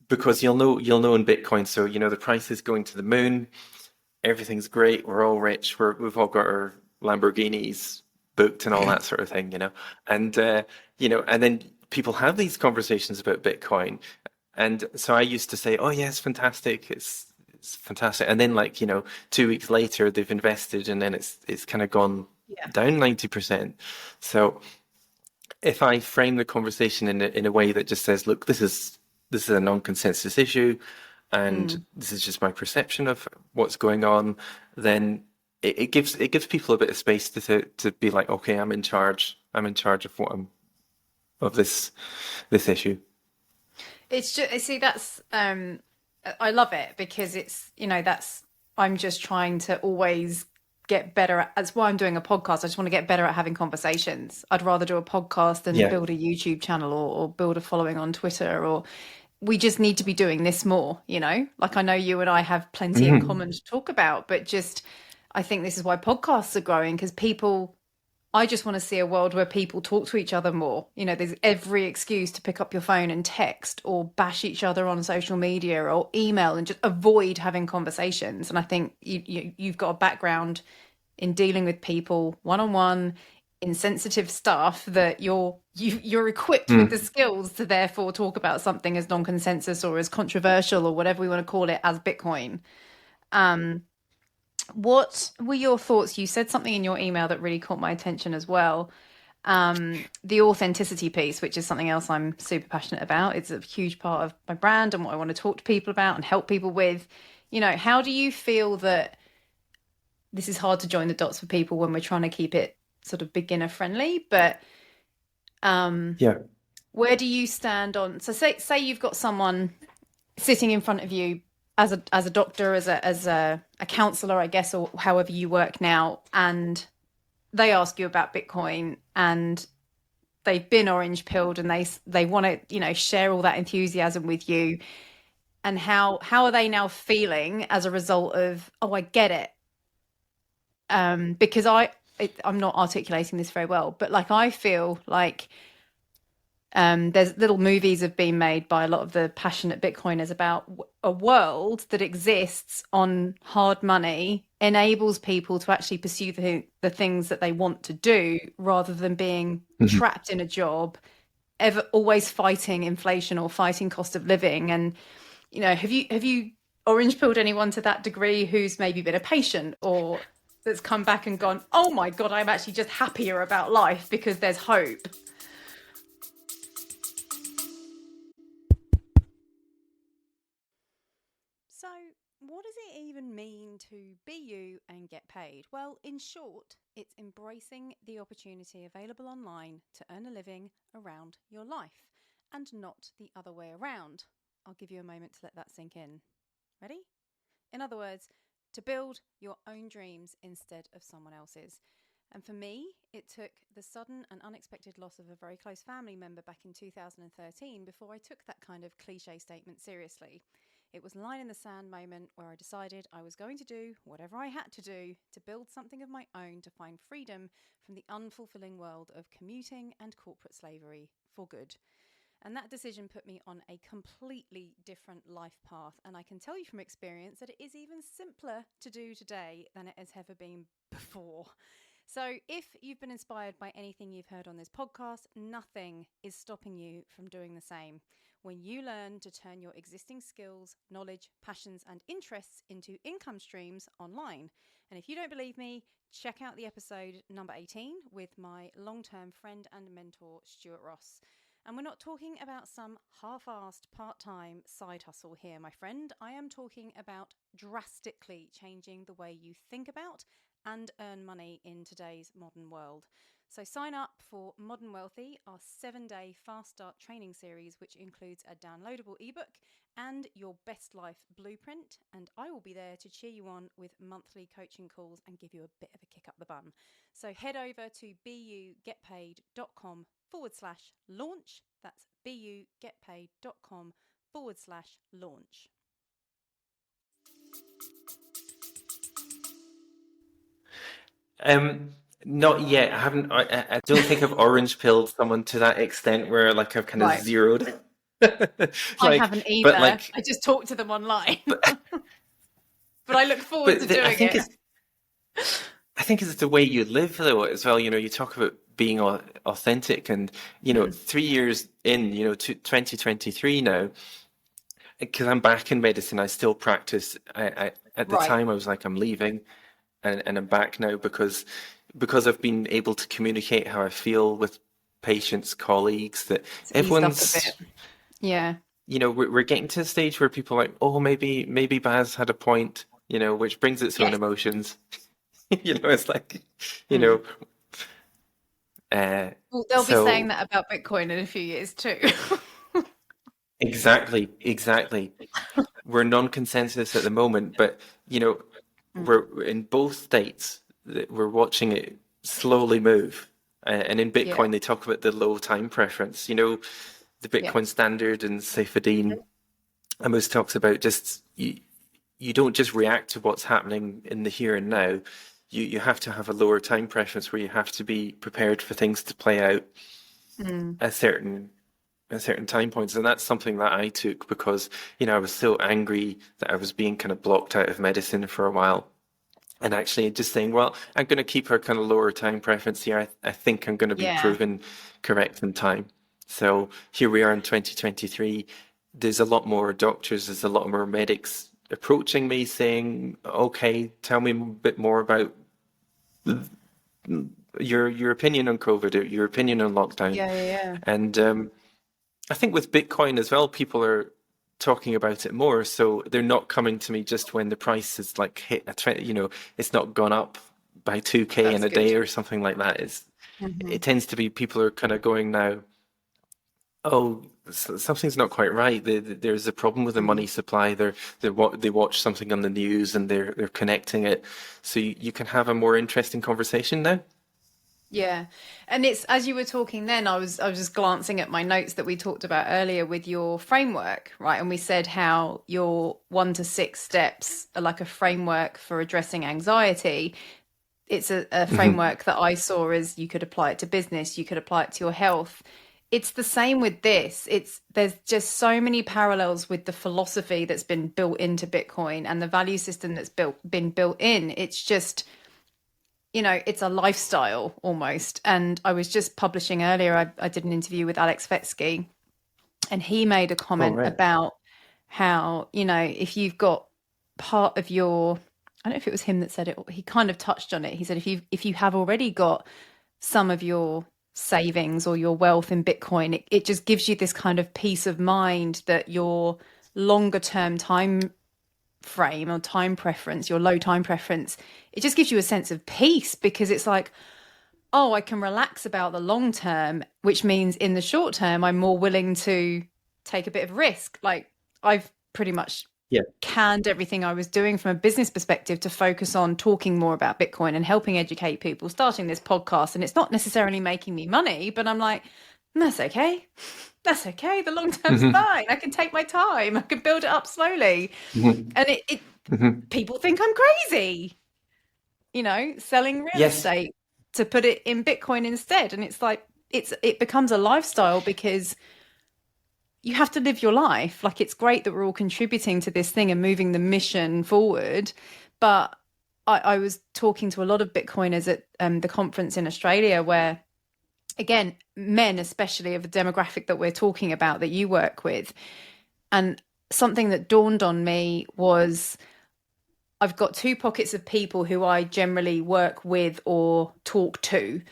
because you'll know in Bitcoin, so the price is going to the moon, everything's great, we're all rich, we've all got our Lamborghinis booked and all that sort of thing, and then people have these conversations about Bitcoin, and so I used to say, oh yeah, it's fantastic, it's fantastic, and then 2 weeks later they've invested, and then it's kind of gone Yeah. down 90%. So if I frame the conversation in a way that just says, look, this is a non-consensus issue, and Mm. this is just my perception of what's going on, then it gives people a bit of space to be like, okay, I'm in charge. I'm in charge of of this issue. It's just, see, that's, I love it because it's, that's, I'm just trying to always get better at, that's why I'm doing a podcast. I just want to get better at having conversations. I'd rather do a podcast than Yeah. build a YouTube channel or build a following on Twitter, or we just need to be doing this more, Like I know you and I have plenty in Mhm. common to talk about, but just, I think this is why podcasts are growing because I just want to see a world where people talk to each other more. There's every excuse to pick up your phone and text or bash each other on social media or email and just avoid having conversations. And I think you've got a background in dealing with people one on one insensitive stuff that you're equipped with the Mm. skills to therefore talk about something as non-consensus or as controversial or whatever we want to call it as Bitcoin. What were your thoughts? You said something in your email that really caught my attention as well. The authenticity piece, which is something else I'm super passionate about. It's a huge part of my brand and what I want to talk to people about and help people with. How do you feel that this is hard to join the dots for people when we're trying to keep it sort of beginner friendly, but Yeah. where do you stand on, so say you've got someone sitting in front of you as a doctor, as a counselor, I guess, or however you work now, and they ask you about Bitcoin and they've been orange pilled and they want to share all that enthusiasm with you, and how are they now feeling as a result of, oh, I get it, because I'm not articulating this very well, but like I feel like there's little movies have been made by a lot of the passionate Bitcoiners about a world that exists on hard money, enables people to actually pursue the things that they want to do rather than being Mhm. trapped in a job, ever always fighting inflation or fighting cost of living. And have you orange pilled anyone to that degree who's maybe been a patient or that's come back and gone, oh my God, I'm actually just happier about life because there's hope? So, what does it even mean to be you and get paid? Well, in short, it's embracing the opportunity available online to earn a living around your life and not the other way around. I'll give you a moment to let that sink in. Ready? In other words, to build your own dreams instead of someone else's. And for me, it took the sudden and unexpected loss of a very close family member back in 2013 before I took that kind of cliche statement seriously. It was a line in the sand moment where I decided I was going to do whatever I had to do to build something of my own to find freedom from the unfulfilling world of commuting and corporate slavery for good. And that decision put me on a completely different life path. And I can tell you from experience that it is even simpler to do today than it has ever been before. So if you've been inspired by anything you've heard on this podcast, nothing is stopping you from doing the same. When you learn to turn your existing skills, knowledge, passions, and interests into income streams online. And if you don't believe me, check out the episode number 18 with my long-term friend and mentor, Stuart Ross. And we're not talking about some half-assed part-time side hustle here, my friend. I am talking about drastically changing the way you think about and earn money in today's modern world. So sign up for Modern Wealthy, our 7-day fast start training series, which includes a downloadable ebook and your best life blueprint. And I will be there to cheer you on with monthly coaching calls and give you a bit of a kick up the bum. So head over to bugetpaid.com/launch. That's bugetpaid.com/launch. Um, Not yet. I haven't. I don't think I've orange pilled someone to that extent where like I've kind of Right. zeroed. I Like, haven't but either. like, I just talk to them online. but But I look forward to but doing it. I think it's the way you live though as well. You talk about being authentic, and Mm. 3 years in, to 2023 now, because I'm back in medicine. I still practice. I at the Right. time I was like, I'm leaving, and I'm back now because I've been able to communicate how I feel with patients, colleagues, that It's eased up a everyone's, bit. Yeah. we're getting to a stage where people are like, oh, maybe Baz had a point, which brings its own Yes. emotions. It's like, you Mm. know, uh, Well, they'll be saying so that about Bitcoin in a few years too. exactly. We're non-consensus at the moment, but Mm. we're in both states that we're watching it slowly move. And in Yeah. Bitcoin, they talk about the low time preference. The Yeah. Bitcoin standard and Saifedean almost talks about just you don't just react to what's happening in the here and now. You have to have a lower time preference where you have to be prepared for things to play out Mm. at certain time points. And that's something that I took because, I was so angry that I was being kind of blocked out of medicine for a while. and actually just saying, well, I'm going to keep our kind of lower time preference here. I think I'm going to be Yeah. proven correct in time. So here we are in 2023. There's a lot more doctors, there's a lot more medics approaching me saying, okay, tell me a bit more about your opinion on COVID, or your opinion on lockdown. Yeah, yeah, And I think with Bitcoin as well, people are talking about it more. So they're not coming to me just when the price is like hit a trend, it's not gone up by 2K in that's a good. day or something like that. Hmm. It tends to be people are kind of going now, oh, something's not quite right. There's a problem with the money supply. They watch something on the news and they're connecting it. So you can have a more interesting conversation now. Yeah. And it's as you were talking then, I was just glancing at my notes that we talked about earlier with your framework, right? And we said how your 1 to 6 steps are like a framework for addressing anxiety. It's a Hmm. framework that I saw as you could apply it to business, you could apply it to your health. It's the same with this. There's just so many parallels with the philosophy that's been built into Bitcoin and the value system that's been built in. It's just, it's a lifestyle almost. And I was just publishing earlier, I did an interview with Alex Vetsky, and he made a Oh, comment right. about how, if you've got part of your, I don't know if it was him that said it, he kind of touched on it. He said if you have already got some of your savings or your wealth in Bitcoin, it just gives you this kind of peace of mind that your longer term time frame or time preference, your low time preference, it just gives you a sense of peace because it's like, oh, I can relax about the long term, which means in the short term, I'm more willing to take a bit of risk. Like I've pretty much Yeah. canned everything I was doing from a business perspective to focus on talking more about Bitcoin and helping educate people, starting this podcast. And it's not necessarily making me money, but I'm like, that's okay. That's okay. The long term's Hmm. fine. I can take my time. I can build it up slowly. Hmm. And it Hmm. people think I'm crazy, selling real Yes. estate to put it in Bitcoin instead. And it's like it becomes a lifestyle because you have to live your life. Like it's great that we're all contributing to this thing and moving the mission forward. But I was talking to a lot of Bitcoiners at the conference in Australia where again, men especially of the demographic that we're talking about that you work with. And something that dawned on me was I've got two pockets of people who I generally work with or talk to.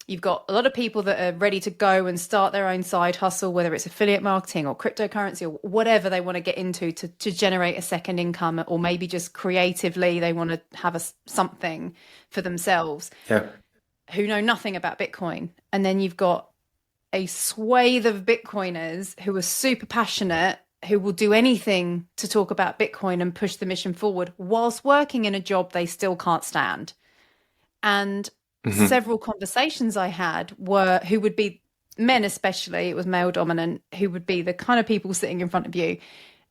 You've got a lot of people that are ready to go and start their own side hustle, whether it's affiliate marketing or cryptocurrency or whatever they want to get into to generate a second income, or maybe just creatively they want to have something for themselves Yeah. who know nothing about Bitcoin. And then you've got a swathe of Bitcoiners who are super passionate, who will do anything to talk about Bitcoin and push the mission forward whilst working in a job they still can't stand. And Hmm. several conversations I had were who would be men, especially, it was male dominant, who would be the kind of people sitting in front of you.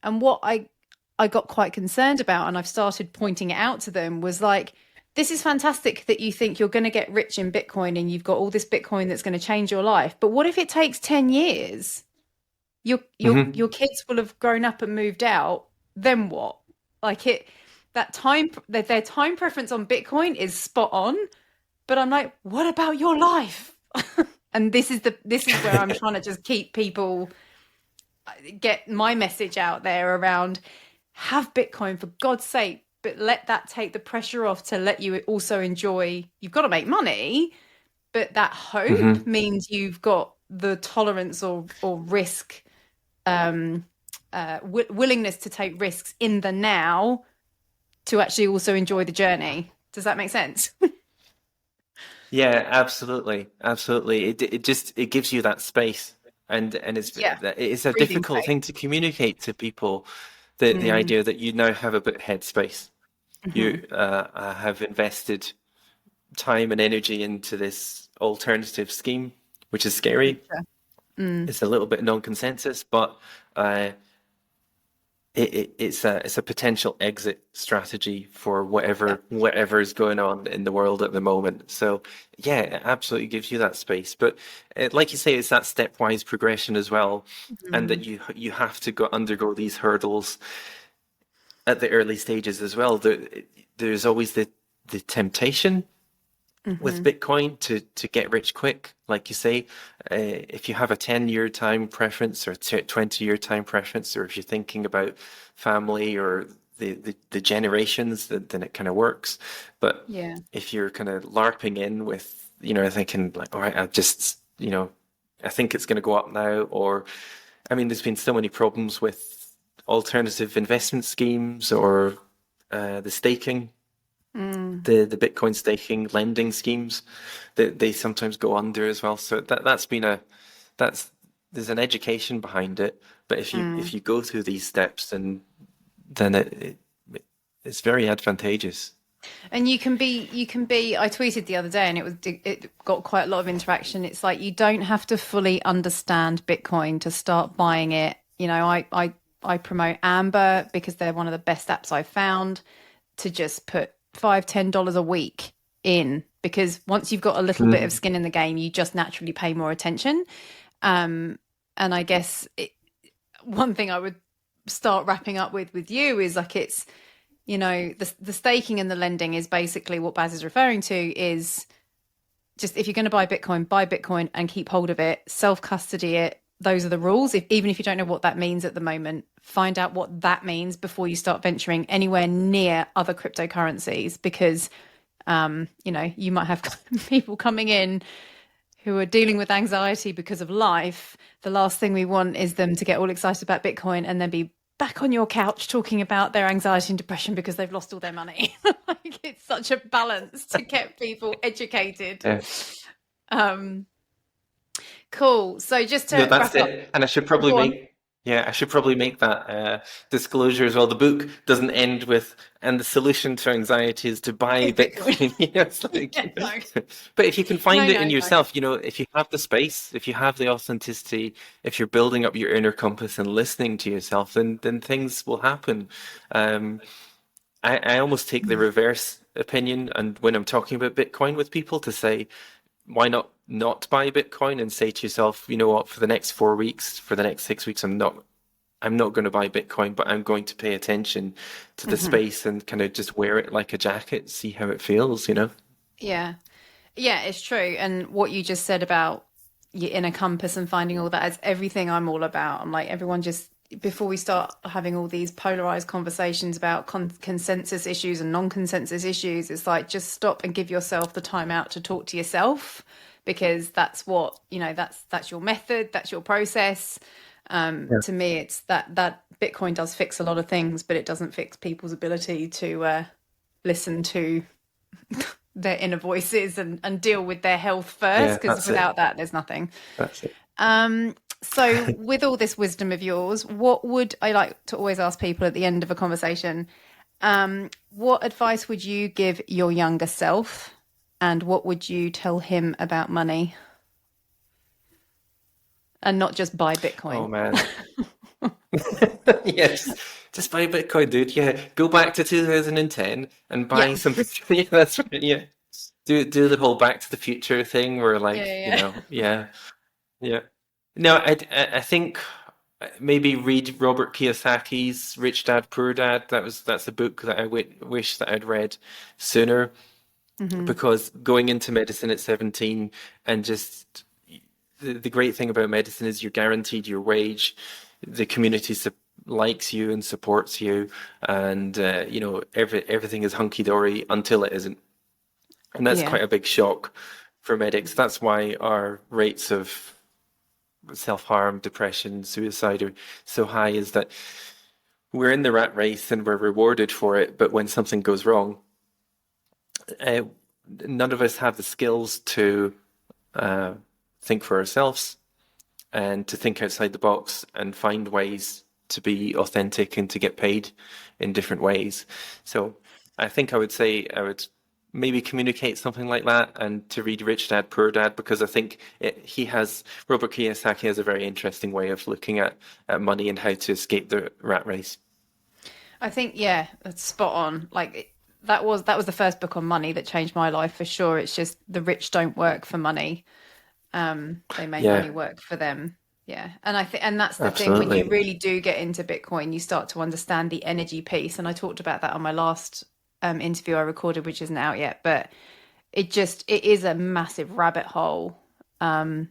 And what I got quite concerned about, and I've started pointing it out to them, was like, this is fantastic that you think you're going to get rich in Bitcoin and you've got all this Bitcoin that's going to change your life. But what if it takes 10 years? Your Hmm. kids will have grown up and moved out. Then what? Like their time preference on Bitcoin is spot on. But I'm like, what about your life? And this is where I'm trying to just keep people get my message out there around have Bitcoin for God's sake, but let that take the pressure off to let you also enjoy. You've got to make money, but that hope Hmm. means you've got the tolerance or risk, willingness to take risks in the now to actually also enjoy the journey. Does that make sense? Yeah, absolutely, absolutely. It gives you that space, and Yeah, it's a breathing difficult space. thing to communicate to people. The Mm, idea that you now have a bit of headspace. mhm. You have invested time and energy into this alternative scheme, which is scary. Future. Mm, It's a little bit non-consensus, but uh, it's a potential exit strategy for yeah. whatever is going on in the world at the moment. So yeah, it absolutely gives you that space. But like you say, it's that stepwise progression as well, and that Mm, you have to undergo these hurdles at the early stages as well. There's always the temptation with Bitcoin to get rich quick, like you say. If you have a 10-year time preference or 20-year time preference, or if you're thinking about family or the generations, then it kind of works. But Yeah. if you're kind of LARPing in with, thinking like, all right, I think it's going to go up now, or, I mean, there's been so many problems with alternative investment schemes or the staking, Mm, the Bitcoin staking lending schemes that they sometimes go under as well. So that's there's an education behind it. But if mm. you go through these steps, then it's very advantageous. And you can be, I tweeted the other day and it got quite a lot of interaction. It's like you don't have to fully understand Bitcoin to start buying it. I promote Amber because they're one of the best apps I've found to just put $5-10 a week in, because once you've got a little bit of Mm. skin in the game, you just naturally pay more attention. And I guess one thing I would start wrapping up with you is like, it's, the staking and the lending is basically what Baz is referring to is just, if you're going to buy Bitcoin and keep hold of it, self custody it. Those are the rules. Even if you don't know what that means at the moment, find out what that means before you start venturing anywhere near other cryptocurrencies, because you might have people coming in who are dealing with anxiety because of life. The last thing we want is them to get all excited about Bitcoin and then be back on your couch talking about their anxiety and depression because they've lost all their money. Like, it's such a balance to get people educated. Yeah. Um, cool. So just No, to that's wrap up, it. And oh, go on. I should probably make that disclosure as well. The book doesn't end with, and the solution to anxiety is to buy It's Bitcoin. Bitcoin. It's like, Yeah, no, but if you can find it no, in no. yourself, if you have the space, if you have the authenticity, if you're building up your inner compass and listening to yourself, then things will happen. Um, I almost take the reverse opinion, and when I'm talking about Bitcoin with people, to say, why not buy Bitcoin and say to yourself, you know what, for the next 4 weeks, for the next 6 weeks, I'm not going to buy Bitcoin, but I'm going to pay attention to the Hmm. space and kind of just wear it like a jacket, see how it feels. Yeah. Yeah, it's true. And what you just said about your inner compass and finding all that is everything I'm all about. I'm like, everyone just, before we start having all these polarized conversations about consensus issues and non-consensus issues, it's like, just stop and give yourself the time out to talk to yourself, because that's what, that's your method, that's your process. Yeah. To me, it's that Bitcoin does fix a lot of things, but it doesn't fix people's ability to listen to their inner voices and deal with their health Yeah, first, because that's it. without that, there's nothing. That's it. So, with all this wisdom of yours, what would I like to always ask people at the end of a conversation? What advice would you give your younger self, and what would you tell him about money? And not just buy Oh Bitcoin. man. Yes. Just buy Bitcoin, dude. Yeah. Go back to 2010 and Yeah, buy some Bitcoin. Yeah, that's right. Yeah. Do the whole Back to the Future thing where, yeah, like, yeah. yeah. Yeah. No, I think maybe read Robert Kiyosaki's Rich Dad Poor Dad. That's a book that I wish that I'd read sooner, Hmm. because going into medicine at 17, and just the great thing about medicine is you're guaranteed your wage. The community likes you and supports you, and everything is hunky dory until it isn't, and that's Yeah, quite a big shock for medics. That's why our rates of self-harm, depression, suicide are so high, is that we're in the rat race and we're rewarded for it. But when something goes wrong, uh, none of us have the skills to uh, think for ourselves and to think outside the box and find ways to be authentic and to get paid in different ways. So I think I would say I would maybe communicate something like that, and to read Rich Dad Poor Dad, because I think Robert Kiyosaki has a very interesting way of looking at money and how to escape the rat race. I think, yeah, that's spot on. Like, that was the first book on money that changed my life for sure. It's just the rich don't work for money. They make Yeah, money work for them. Yeah. And I think, and that's the thing, when you absolutely. really do get into Bitcoin, you start to understand the energy piece. And I talked about that on my last interview I recorded, which isn't out yet, but it is a massive rabbit hole. And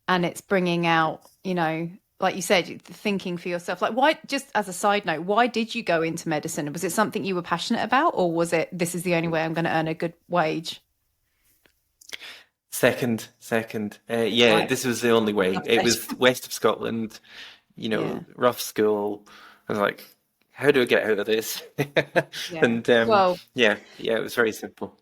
it's bringing out, like you said, thinking for yourself. Like, why, just as a side note, why did you go into medicine? Was it something you were passionate about, or was it, this is the only way I'm going to earn a good wage? Second. Right. This was the only way. It was west of Scotland, Yeah. rough school. I was like, how do I get out of this? Yeah. And Well, it was very simple.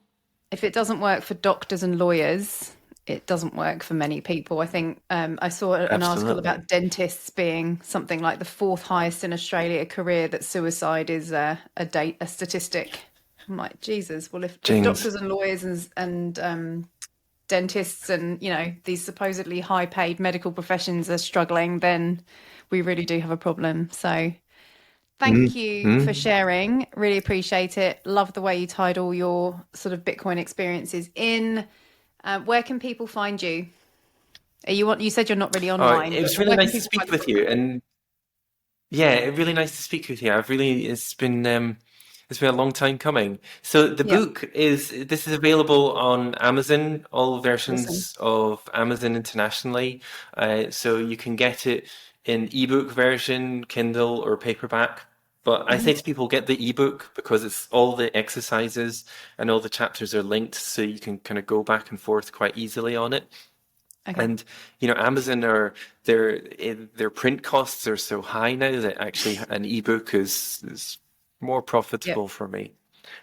if it doesn't work for doctors and lawyers, it doesn't work for many people. I think I saw an article Absolutely. about dentists being something like the fourth highest in Australia career, that suicide is a statistic. I'm like, Jesus, well, if James. doctors and lawyers and dentists and, these supposedly high paid medical professions are struggling, then we really do have a problem. So thank you for Mm. sharing. Really appreciate it. Love the way you tied all your sort of Bitcoin experiences in. Where can people find you? You said you're not really Oh, online, it but was really where can nice to people speak find with you, and really nice to speak with you. It's been a long time coming. So the you? Yeah, book is available on Amazon, all awesome. versions of Amazon internationally. So you can get it in ebook version, Kindle, or paperback. But I Hmm. say to people, get the ebook because it's all the exercises and all the chapters are linked, so you can kind of go back and forth quite easily on it. Okay. And Amazon their print costs are so high now that actually an ebook is more Yep. profitable for me.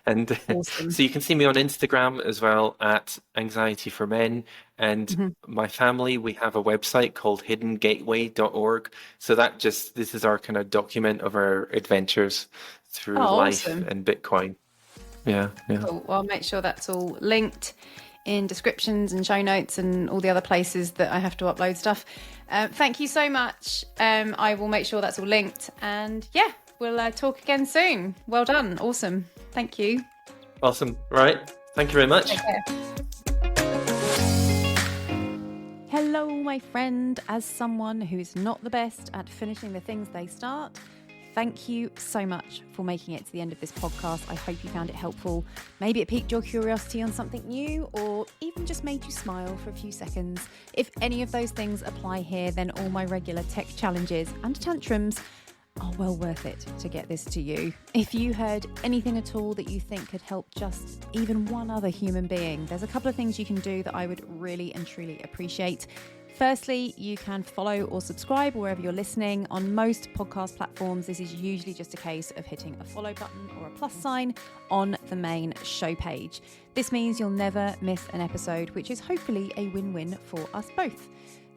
And Awesome. so you can see me on Instagram as well at Anxiety for Men. And Hmm. my family, we have a website called hiddengateway.org. So this is our kind of document of our adventures Oh, through life awesome. and Bitcoin. Yeah, yeah. Cool. Well, I'll make sure that's all linked in descriptions and show notes and all the other places that I have to upload stuff. Thank you so much. I will make sure that's all linked. And yeah, we'll talk again soon. Well done. Awesome. Thank you. Awesome. Right. Thank you very much. Take care. Hello, my friend. As someone who's not the best at finishing the things they start, thank you so much for making it to the end of this podcast. I hope you found it helpful. Maybe it piqued your curiosity on something new, or even just made you smile for a few seconds. If any of those things apply here, then all my regular tech challenges and tantrums are well worth it to get this to you. If you heard anything at all that you think could help just even one other human being, there's a couple of things you can do that I would really and truly appreciate. Firstly, you can follow or subscribe wherever you're listening. On most podcast platforms, this is usually just a case of hitting a follow button or a plus sign on the main show page. This means you'll never miss an episode, which is hopefully a win-win for us both.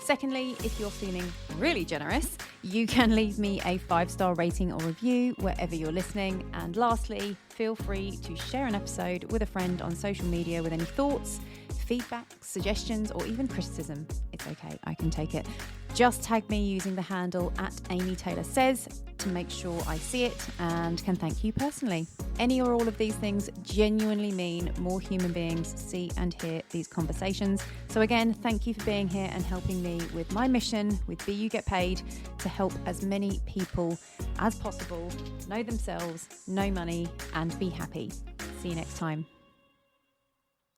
Secondly, if you're feeling really generous, you can leave me a 5-star rating or review wherever you're listening. And lastly, feel free to share an episode with a friend on social media with any thoughts, feedback, suggestions, or even criticism. It's okay, I can take it. Just tag me using the handle @AmyTaylorSays to make sure I see it and can thank you personally. Any or all of these things genuinely mean more human beings see and hear these conversations. So again, thank you for being here and helping me with my mission with Be You Get Paid to help as many people as possible know themselves, know money, and be happy. See you next time.